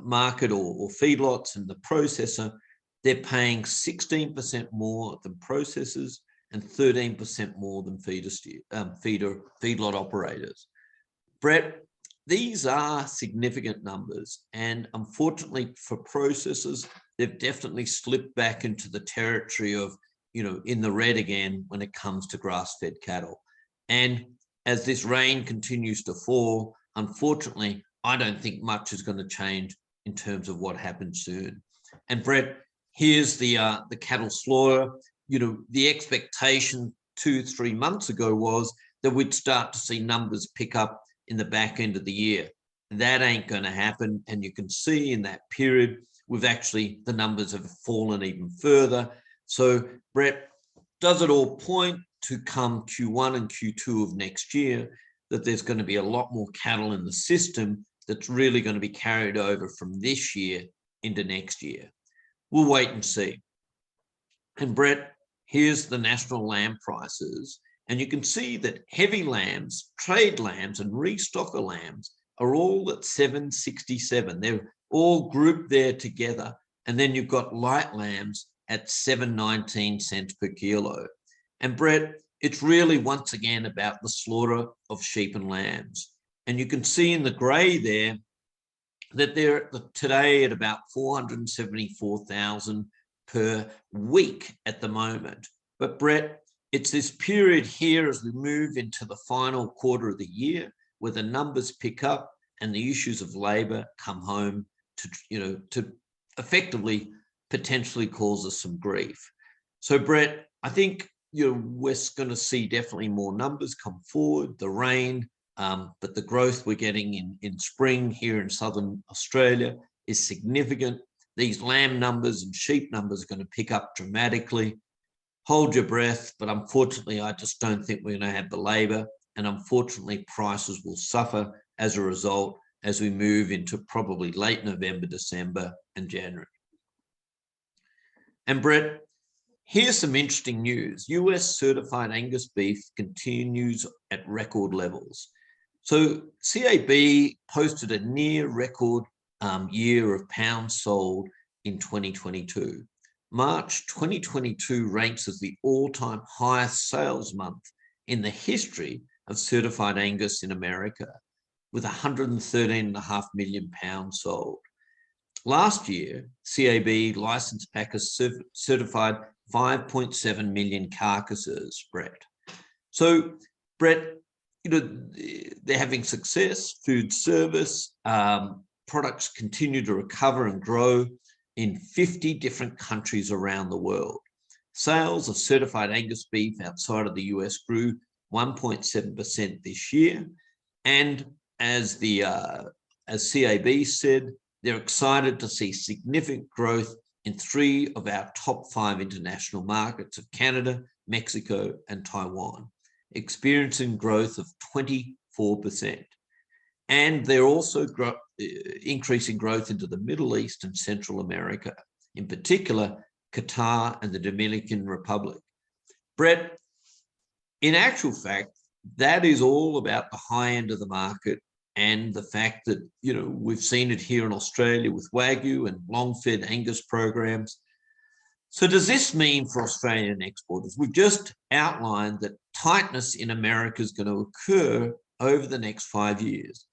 C: market or feedlots and the processor, they're paying 16% more than processors and 13% more than feedlot operators. Brett, these are significant numbers, and unfortunately for processors, they've definitely slipped back into the territory of, in the red again when it comes to grass-fed cattle. And as this rain continues to fall, unfortunately, I don't think much is going to change in terms of what happens soon. And Brett, here's the cattle slaughter. The expectation 2-3 months ago was that we'd start to see numbers pick up in the back end of the year. That ain't going to happen. And you can see in that period, the numbers have fallen even further. So, Brett, does it all point to come Q1 and Q2 of next year that there's going to be a lot more cattle in the system that's really going to be carried over from this year into next year? We'll wait and see. And Brett, here's the national lamb prices. And you can see that heavy lambs, trade lambs, and restocker lambs are all at 767. They're all grouped there together. And then you've got light lambs at 7.19 cents per kilo. And Brett, it's really once again about the slaughter of sheep and lambs. And you can see in the grey there that they're today at about 474,000 per week at the moment. But Brett, it's this period here as we move into the final quarter of the year where the numbers pick up and the issues of labour come home to effectively potentially cause us some grief. So Brett, I think we're going to see definitely more numbers come forward, the rain, but the growth we're getting in spring here in southern Australia is significant. These lamb numbers and sheep numbers are going to pick up dramatically. Hold your breath, but unfortunately, I just don't think we're going to have the labour, and unfortunately, prices will suffer as a result as we move into probably late November, December, and January. And Brett, here's some interesting news. US certified Angus beef continues at record levels. So CAB posted a near record year of pounds sold in 2022. March 2022 ranks as the all-time highest sales month in the history of certified Angus in America, with 113.5 million pounds sold. Last year, CAB licensed packers certified 5.7 million carcasses, Brett. So, Brett, they're having success. Food service products continue to recover and grow in 50 different countries around the world. Sales of certified Angus beef outside of the US grew 1.7% this year. And as CAB said, they're excited to see significant growth in 3 of our top 5 international markets of Canada, Mexico, and Taiwan, experiencing growth of 24%. And they're also increasing growth into the Middle East and Central America, in particular, Qatar and the Dominican Republic. Brett, in actual fact, that is all about the high end of the market and the fact that, we've seen it here in Australia with Wagyu and long-fed Angus programs. So does this mean for Australian exporters? We've just outlined that tightness in America is going to occur over the next 5 years.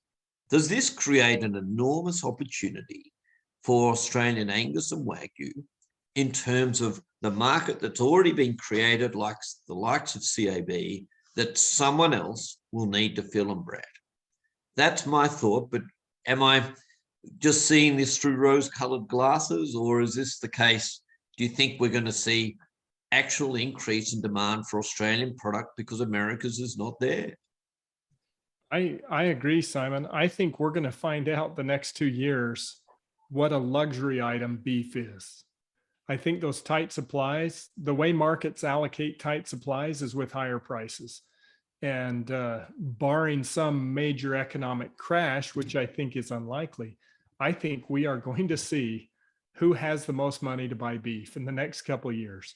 C: Does this create an enormous opportunity for Australian Angus and Wagyu in terms of the market that's already been created, like the likes of CAB, that someone else will need to fill and Brett? That's my thought, but am I just seeing this through rose-coloured glasses, or is this the case? Do you think we're going to see actual increase in demand for Australian product because America's is not there?
B: I agree, Simon. I think we're going to find out the next 2 years what a luxury item beef is. I think those tight supplies, the way markets allocate tight supplies is with higher prices. And barring some major economic crash, which I think is unlikely, I think we are going to see who has the most money to buy beef in the next couple of years.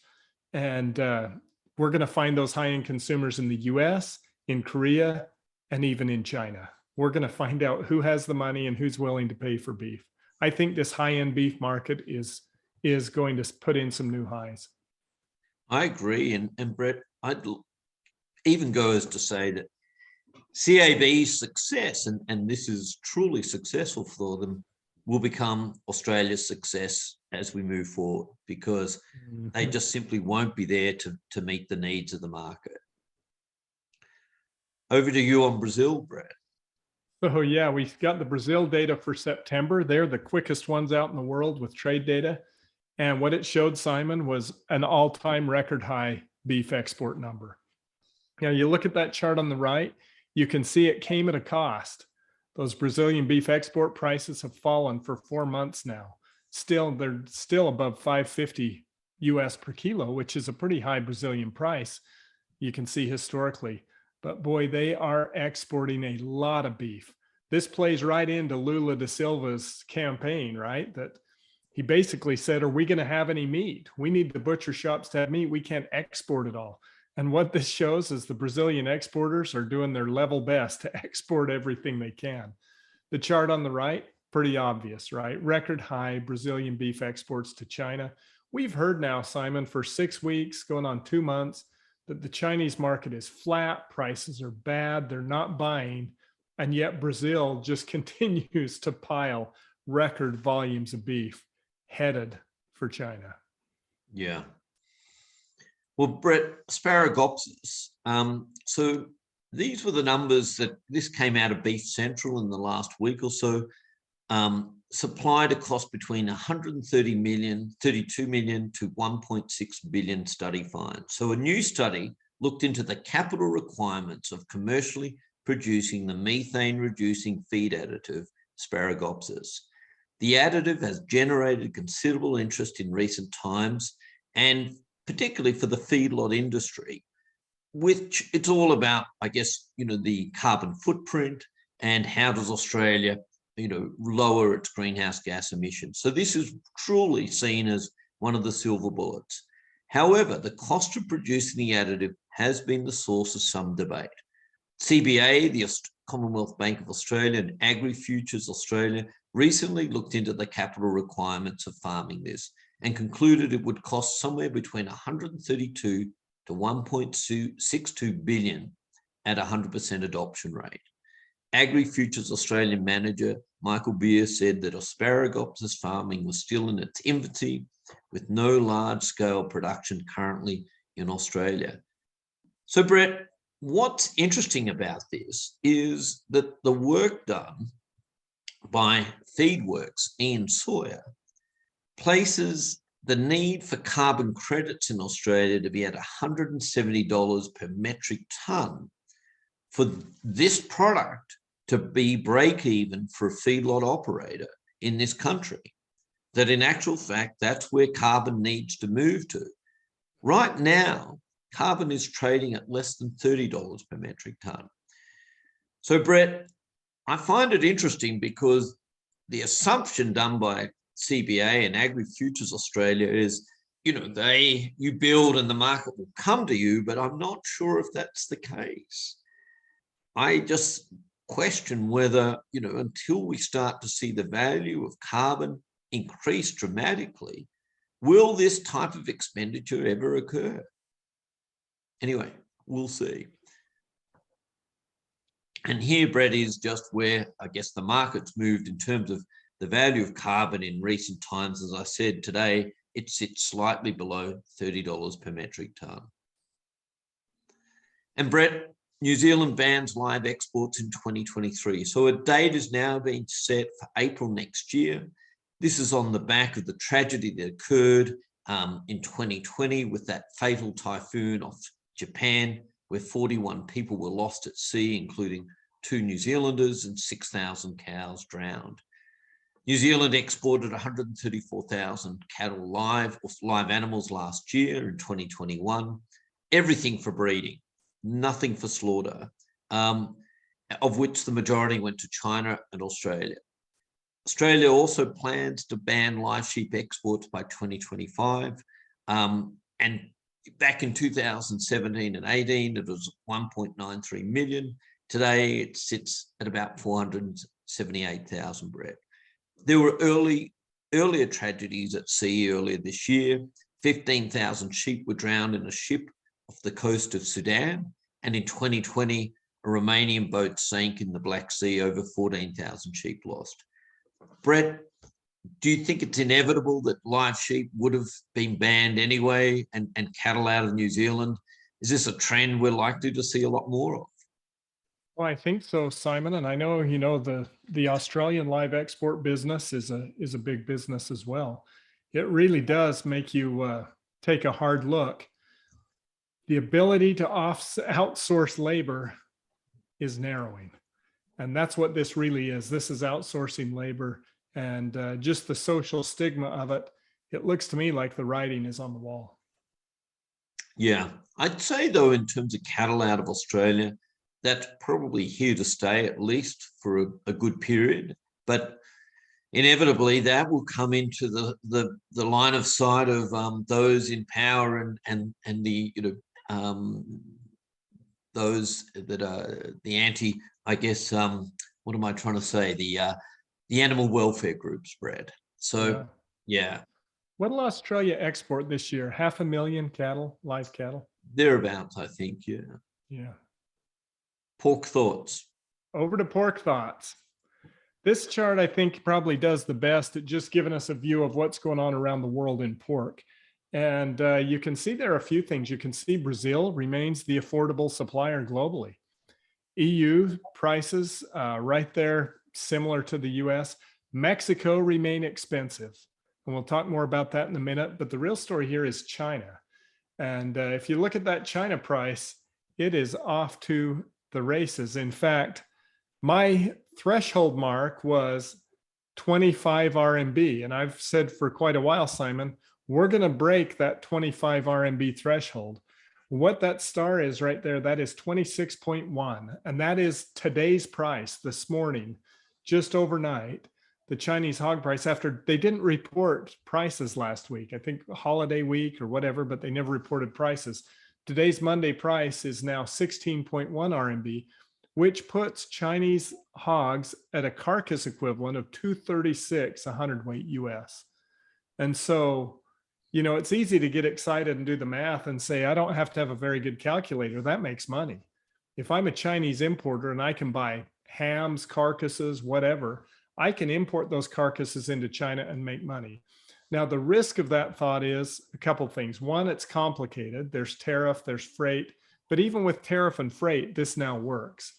B: And we're going to find those high-end consumers in the US, in Korea, and even in China. We're going to find out who has the money and who's willing to pay for beef. I think this high-end beef market is going to put in some new highs.
C: I agree. And Brett, I'd even go as to say that CAB's success, and this is truly successful for them, will become Australia's success as we move forward, because they just simply won't be there to meet the needs of the market. Over to you on Brazil, Brett.
B: So yeah, we got the Brazil data for September. They're the quickest ones out in the world with trade data. And what it showed, Simon, was an all-time record high beef export number. Now, you look at that chart on the right, you can see it came at a cost. Those Brazilian beef export prices have fallen for 4 months now. They're still above $5.50 US per kilo, which is a pretty high Brazilian price, you can see historically. But boy, they are exporting a lot of beef. This plays right into Lula da Silva's campaign, right? That he basically said, are we going to have any meat? We need the butcher shops to have meat. We can't export it all. And what this shows is the Brazilian exporters are doing their level best to export everything they can. The chart on the right, pretty obvious, right? Record high Brazilian beef exports to China. We've heard now, Simon, for 6 weeks, going on 2 months, that the Chinese market is flat, prices are bad, they're not buying, and yet Brazil just continues to pile record volumes of beef headed for China.
C: Yeah. Well, Brett, Asparagopsis. So these were the numbers this came out of Beef Central in the last week or so. Supplied a cost between 130 million, 32 million to 1.6 billion study find. So a new study looked into the capital requirements of commercially producing the methane-reducing feed additive Asparagopsis. The additive has generated considerable interest in recent times, and particularly for the feedlot industry, which it's all about, I guess, the carbon footprint and how does Australia, lower its greenhouse gas emissions. So this is truly seen as one of the silver bullets. However, the cost of producing the additive has been the source of some debate. CBA, the Commonwealth Bank of Australia, and AgriFutures Australia recently looked into the capital requirements of farming this and concluded it would cost somewhere between 132 to 1.62 billion at 100% adoption rate. AgriFutures Australian manager Michael Beer said that Asparagopsis farming was still in its infancy, with no large-scale production currently in Australia. So, Brett, what's interesting about this is that the work done by FeedWorks Ian Sawyer places the need for carbon credits in Australia to be at $170 per metric tonne for this product to be break even for a feedlot operator in this country, that in actual fact, that's where carbon needs to move to. Right now, carbon is trading at less than $30 per metric ton. So, Brett, I find it interesting because the assumption done by CBA and Agri Futures Australia is, you build and the market will come to you, but I'm not sure if that's the case. I just question whether, until we start to see the value of carbon increase dramatically, will this type of expenditure ever occur? Anyway, we'll see. And here, Brett, is just where I guess the market's moved in terms of the value of carbon in recent times. As I said today, it sits slightly below $30 per metric ton. And Brett, New Zealand bans live exports in 2023. So a date is now being set for April next year. This is on the back of the tragedy that occurred in 2020 with that fatal typhoon off Japan, where 41 people were lost at sea, including 2 New Zealanders, and 6,000 cows drowned. New Zealand exported 134,000 cattle live animals last year in 2021, everything for breeding, nothing for slaughter, of which the majority went to China and Australia. Australia also plans to ban live sheep exports by 2025. And back in 2017 and 18, it was 1.93 million. Today, it sits at about 478,000, Brett. There were earlier tragedies at sea earlier this year. 15,000 sheep were drowned in a ship off the coast of Sudan. And in 2020, a Romanian boat sank in the Black Sea, over 14,000 sheep lost. Brett, do you think it's inevitable that live sheep would have been banned anyway and cattle out of New Zealand? Is this a trend we're likely to see a lot more of?
B: Well, I think so, Simon. And I know, the Australian live export business is a big business as well. It really does make you take a hard look. The ability to outsource labor is narrowing. And that's what this really is. This is outsourcing labor, and just the social stigma of it. It looks to me like the writing is on the wall.
C: Yeah, I'd say though, in terms of cattle out of Australia, that's probably here to stay, at least for a good period. But inevitably, that will come into the line of sight of those in power and the those that are the anti, I guess, what am I trying to say? The animal welfare groups, Brad. So yeah.
B: What'll Australia export this year? 500,000 cattle, live cattle?
C: Thereabouts, I think, yeah.
B: Yeah.
C: Pork thoughts.
B: Over to pork thoughts. This chart, I think, probably does the best at just giving us a view of what's going on around the world in pork. And you can see there are a few things. You can see Brazil remains the affordable supplier globally. EU prices right there, similar to the US. Mexico remain expensive. And we'll talk more about that in a minute. But the real story here is China. And if you look at that China price, it is off to the races. In fact, my threshold mark was 25 RMB. And I've said for quite a while, Simon, we're going to break that 25 RMB threshold. What that star is right there, that is 26.1. And that is today's price this morning, just overnight. The Chinese hog price, after they didn't report prices last week, I think holiday week or whatever, but they never reported prices. Today's Monday price is now 16.1 RMB, which puts Chinese hogs at a carcass equivalent of 236 a hundredweight US. And so, it's easy to get excited and do the math and say, I don't have to have a very good calculator. That makes money. If I'm a Chinese importer and I can buy hams, carcasses, whatever, I can import those carcasses into China and make money. Now, the risk of that thought is a couple of things. One, it's complicated. There's tariff, there's freight. But even with tariff and freight, this now works.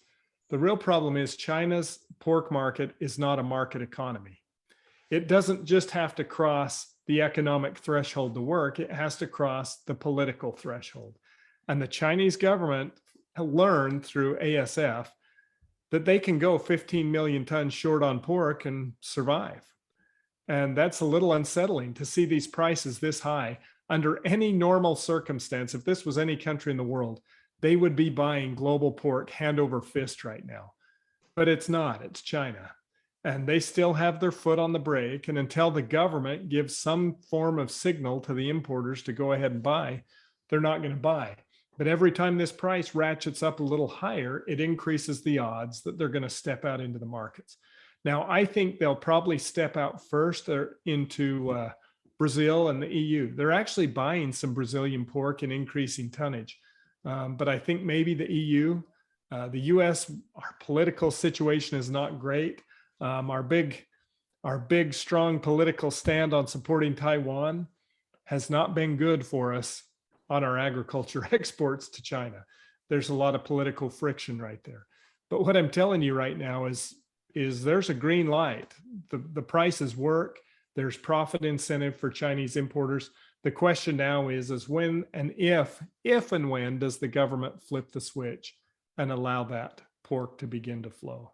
B: The real problem is China's pork market is not a market economy. It doesn't just have to cross the economic threshold to work. It has to cross the political threshold. And the Chinese government learned through ASF that they can go 15 million tons short on pork and survive. And that's a little unsettling to see these prices this high. Under any normal circumstance, if this was any country in the world, they would be buying global pork hand over fist right now. But it's not, it's China. And they still have their foot on the brake. And until the government gives some form of signal to the importers to go ahead and buy, they're not going to buy. But every time this price ratchets up a little higher, it increases the odds that they're going to step out into the markets. Now, I think they'll probably step out first into Brazil and the EU. They're actually buying some Brazilian pork and increasing tonnage. But I think maybe the EU, the US, our political situation is not great. Our big, strong political stand on supporting Taiwan has not been good for us on our agriculture exports to China. There's a lot of political friction right there. But what I'm telling you right now is there's a green light. The prices work. There's profit incentive for Chinese importers. The question now is when and if and when does the government flip the switch and allow that pork to begin to flow?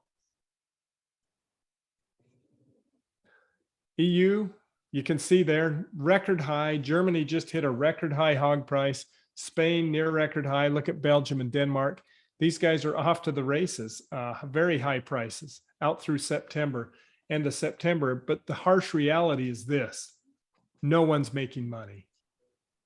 B: EU, you can see there, record high. Germany just hit a record high hog price. Spain near record high. Look at Belgium and Denmark. These guys are off to the races, very high prices out through September, end of September. But the harsh reality is this: no one's making money.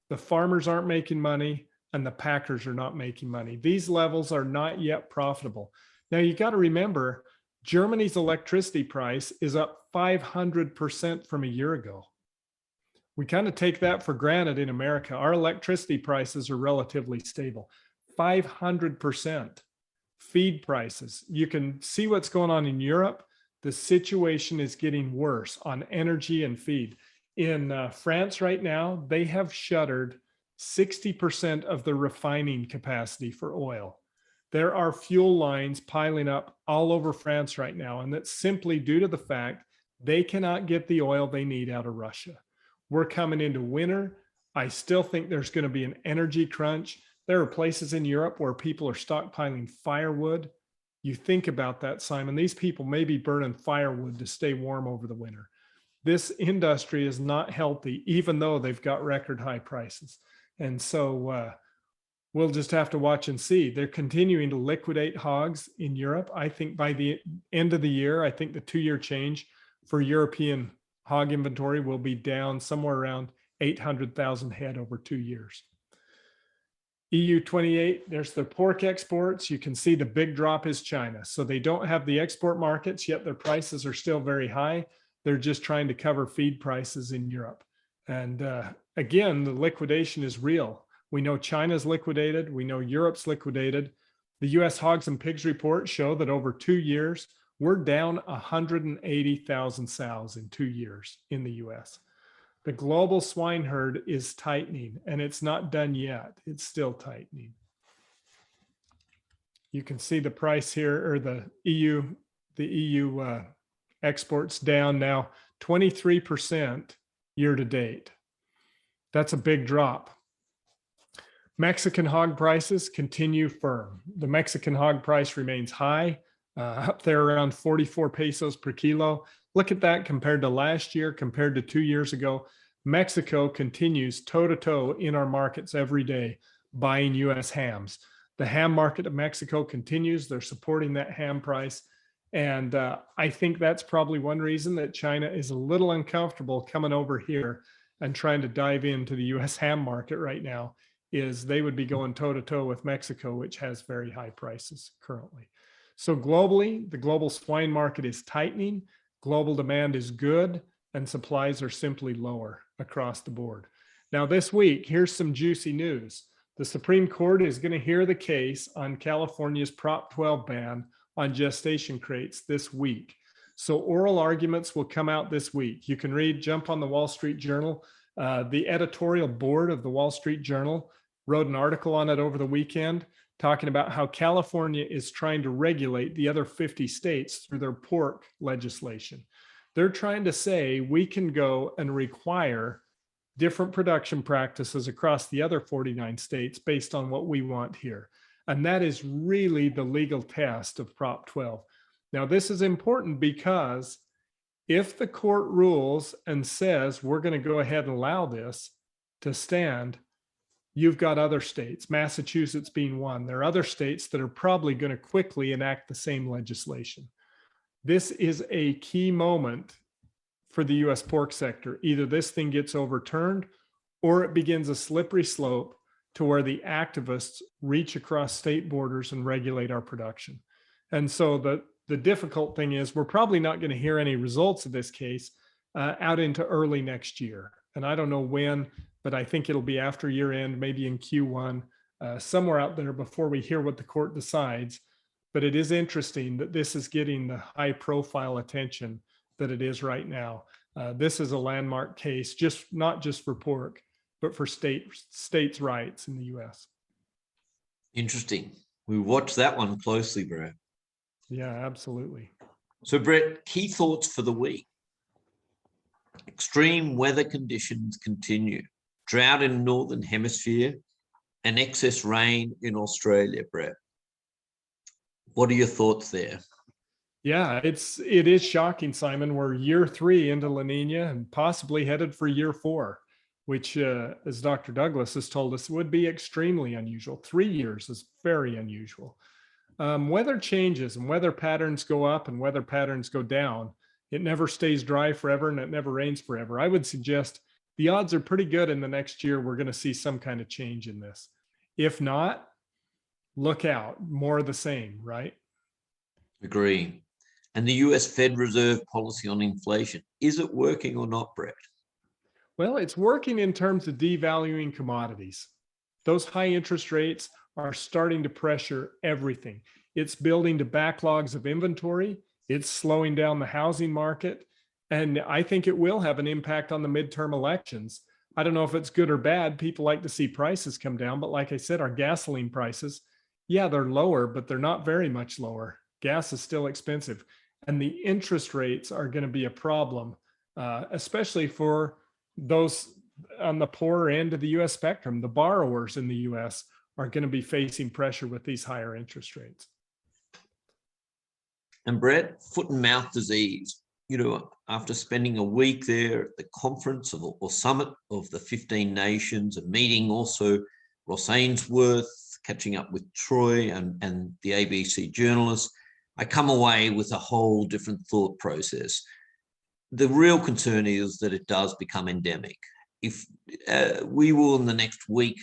B: The farmers aren't making money and the packers are not making money. These levels are not yet profitable. Now you got to remember, Germany's electricity price is up 500% from a year ago. We kind of take that for granted in America. Our electricity prices are relatively stable. 500%. Feed prices. You can see what's going on in Europe. The situation is getting worse on energy and feed. In France right now, they have shuttered 60% of the refining capacity for oil. There are fuel lines piling up all over France right now, and that's simply due to the fact they cannot get the oil they need out of Russia. We're coming into winter. I still think there's going to be an energy crunch. There are places in Europe where people are stockpiling firewood. You think about that, Simon. These people may be burning firewood to stay warm over the winter. This industry is not healthy, even though they've got record high prices. And so we'll just have to watch and see. They're continuing to liquidate hogs in Europe. I think by the end of the year, I think the 2-year change for European hog inventory will be down somewhere around 800,000 head over 2 years. EU 28, there's their pork exports. You can see the big drop is China. So they don't have the export markets, yet their prices are still very high. They're just trying to cover feed prices in Europe. And again, the liquidation is real. We know China's liquidated. We know Europe's liquidated. The US Hogs and Pigs report show that over 2 years, we're down 180,000 sows in 2 years in the US. The global swine herd is tightening, and it's not done yet. It's still tightening. You can see the price here, or the EU exports down now 23% year to date. That's a big drop. Mexican hog prices continue firm. The Mexican hog price remains high, up there around 44 pesos per kilo. Look at that compared to last year, compared to 2 years ago. Mexico continues toe-to-toe in our markets every day, buying U.S. hams. The ham market of Mexico continues. They're supporting that ham price. And I think that's probably one reason that China is a little uncomfortable coming over here and trying to dive into the U.S. ham market right now, is they would be going toe-to-toe with Mexico, which has very high prices currently. So globally, the global swine market is tightening. Global demand is good, and supplies are simply lower across the board. Now this week, here's some juicy news. The Supreme Court is going to hear the case on California's Prop 12 ban on gestation crates this week. So oral arguments will come out this week. You can jump on the Wall Street Journal. The editorial board of the Wall Street Journal wrote an article on it over the weekend, talking about how California is trying to regulate the other 50 states through their pork legislation. They're trying to say we can go and require different production practices across the other 49 states based on what we want here. And that is really the legal test of Prop 12. Now, this is important because If the court rules and says we're going to go ahead and allow this to stand, you've got other states, Massachusetts being one. There are other states that are probably going to quickly enact the same legislation. This is a key moment for the US pork sector. Either this thing gets overturned or it begins a slippery slope to where the activists reach across state borders and regulate our production. And so the difficult thing is we're probably not going to hear any results of this case out into early next year. And I don't know when, but I think it'll be after year end, maybe in Q1, somewhere out there before we hear what the court decides. But it is interesting that this is getting the high profile attention that it is right now. This is a landmark case, not just for pork, but for states' rights in the US.
C: Interesting. We watch that one closely, Brett.
B: Yeah, absolutely.
C: So, Brett, key thoughts for the week. Extreme weather conditions continue. Drought in the Northern Hemisphere and excess rain in Australia, Brett. What are your thoughts there?
B: Yeah, it is shocking, Simon. We're year 3 into La Nina and possibly headed for year 4, which, as Dr. Douglas has told us, would be extremely unusual. 3 years is very unusual. Weather changes and weather patterns go up and weather patterns go down. It never stays dry forever and it never rains forever. I would suggest the odds are pretty good in the next year we're going to see some kind of change in this. If not, look out, more of the same, right?
C: Agree. And the US Fed Reserve policy on inflation, is it working or not, Brett?
B: Well, it's working in terms of devaluing commodities. Those high interest rates are starting to pressure everything. It's building to backlogs of inventory. It's slowing down the housing market. And I think it will have an impact on the midterm elections. I don't know if it's good or bad. People like to see prices come down. But like I said, our gasoline prices, yeah, they're lower, but they're not very much lower. Gas is still expensive. And the interest rates are going to be a problem, especially for those on the poorer end of the US spectrum. The borrowers in the US are going to be facing pressure with these higher interest rates.
C: And Brett, foot and mouth disease, after spending a week there at the conference or summit of the 15 nations, a meeting also Ross Ainsworth, catching up with Troy and the ABC journalists, I come away with a whole different thought process. The real concern is that it does become endemic. If we will in the next week,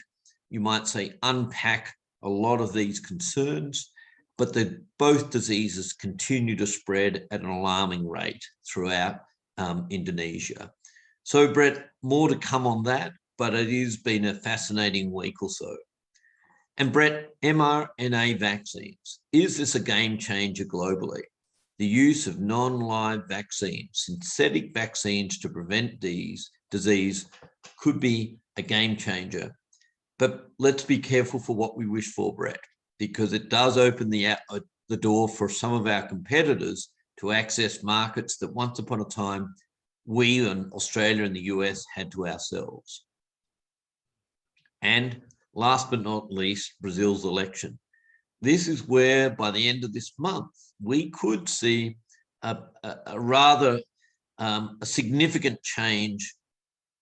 C: you might say, unpack a lot of these concerns, but both diseases continue to spread at an alarming rate throughout Indonesia. So, Brett, more to come on that, but it has been a fascinating week or so. And Brett, mRNA vaccines, is this a game changer globally? The use of non-live vaccines, synthetic vaccines to prevent disease could be a game changer. But let's be careful for what we wish for, Brett, because it does open the door for some of our competitors to access markets that once upon a time we in Australia and the US had to ourselves. And last but not least, Brazil's election. This is where by the end of this month, we could see a rather significant change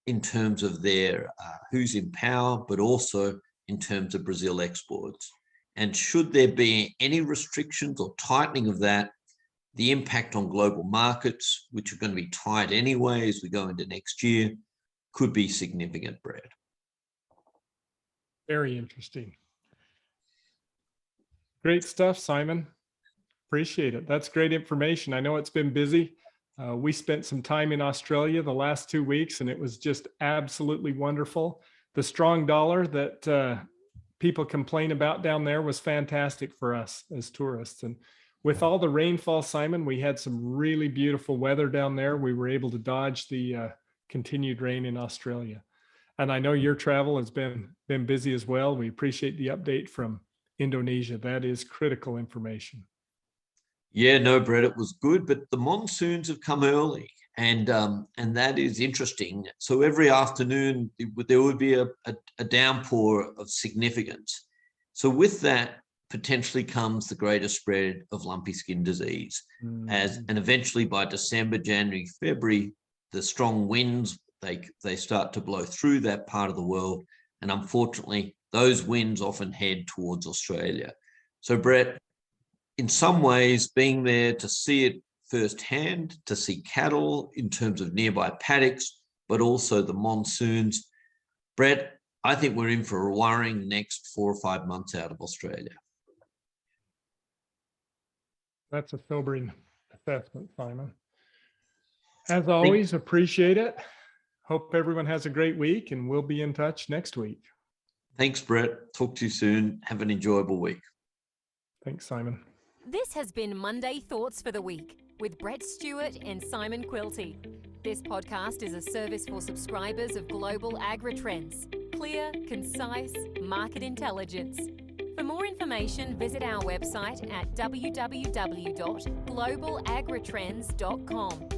C: in terms of their who's in power, but also in terms of Brazil exports. And should there be any restrictions or tightening of that, the impact on global markets, which are going to be tight anyway as we go into next year, could be significant, Brett.
B: Very interesting. Great stuff, Simon. Appreciate it. That's great information. I know it's been busy. We spent some time in Australia the last 2 weeks, and it was just absolutely wonderful. The strong dollar that people complain about down there was fantastic for us as tourists. And with all the rainfall, Simon, we had some really beautiful weather down there. We were able to dodge the continued rain in Australia. And I know your travel has been busy as well. We appreciate the update from Indonesia. That is critical information.
C: Yeah, no, Brett, it was good, but the monsoons have come early, and that is interesting. So every afternoon there would be a downpour of significance. So with that, potentially comes the greater spread of lumpy skin disease. And eventually by December, January, February, the strong winds, they start to blow through that part of the world. And unfortunately, those winds often head towards Australia. So Brett, in some ways, being there to see it firsthand, to see cattle in terms of nearby paddocks, but also the monsoons, Brett, I think we're in for a worrying next 4 or 5 months out of Australia.
B: That's a sobering assessment, Simon. As always, appreciate it. Hope everyone has a great week, and we'll be in touch next week.
C: Thanks, Brett. Talk to you soon. Have an enjoyable week.
B: Thanks, Simon.
A: This has been Monday Thoughts for the Week with Brett Stewart and Simon Quilty. This podcast is a service for subscribers of Global Agri-Trends. Clear, concise, market intelligence. For more information, visit our website at www.globalagritrends.com.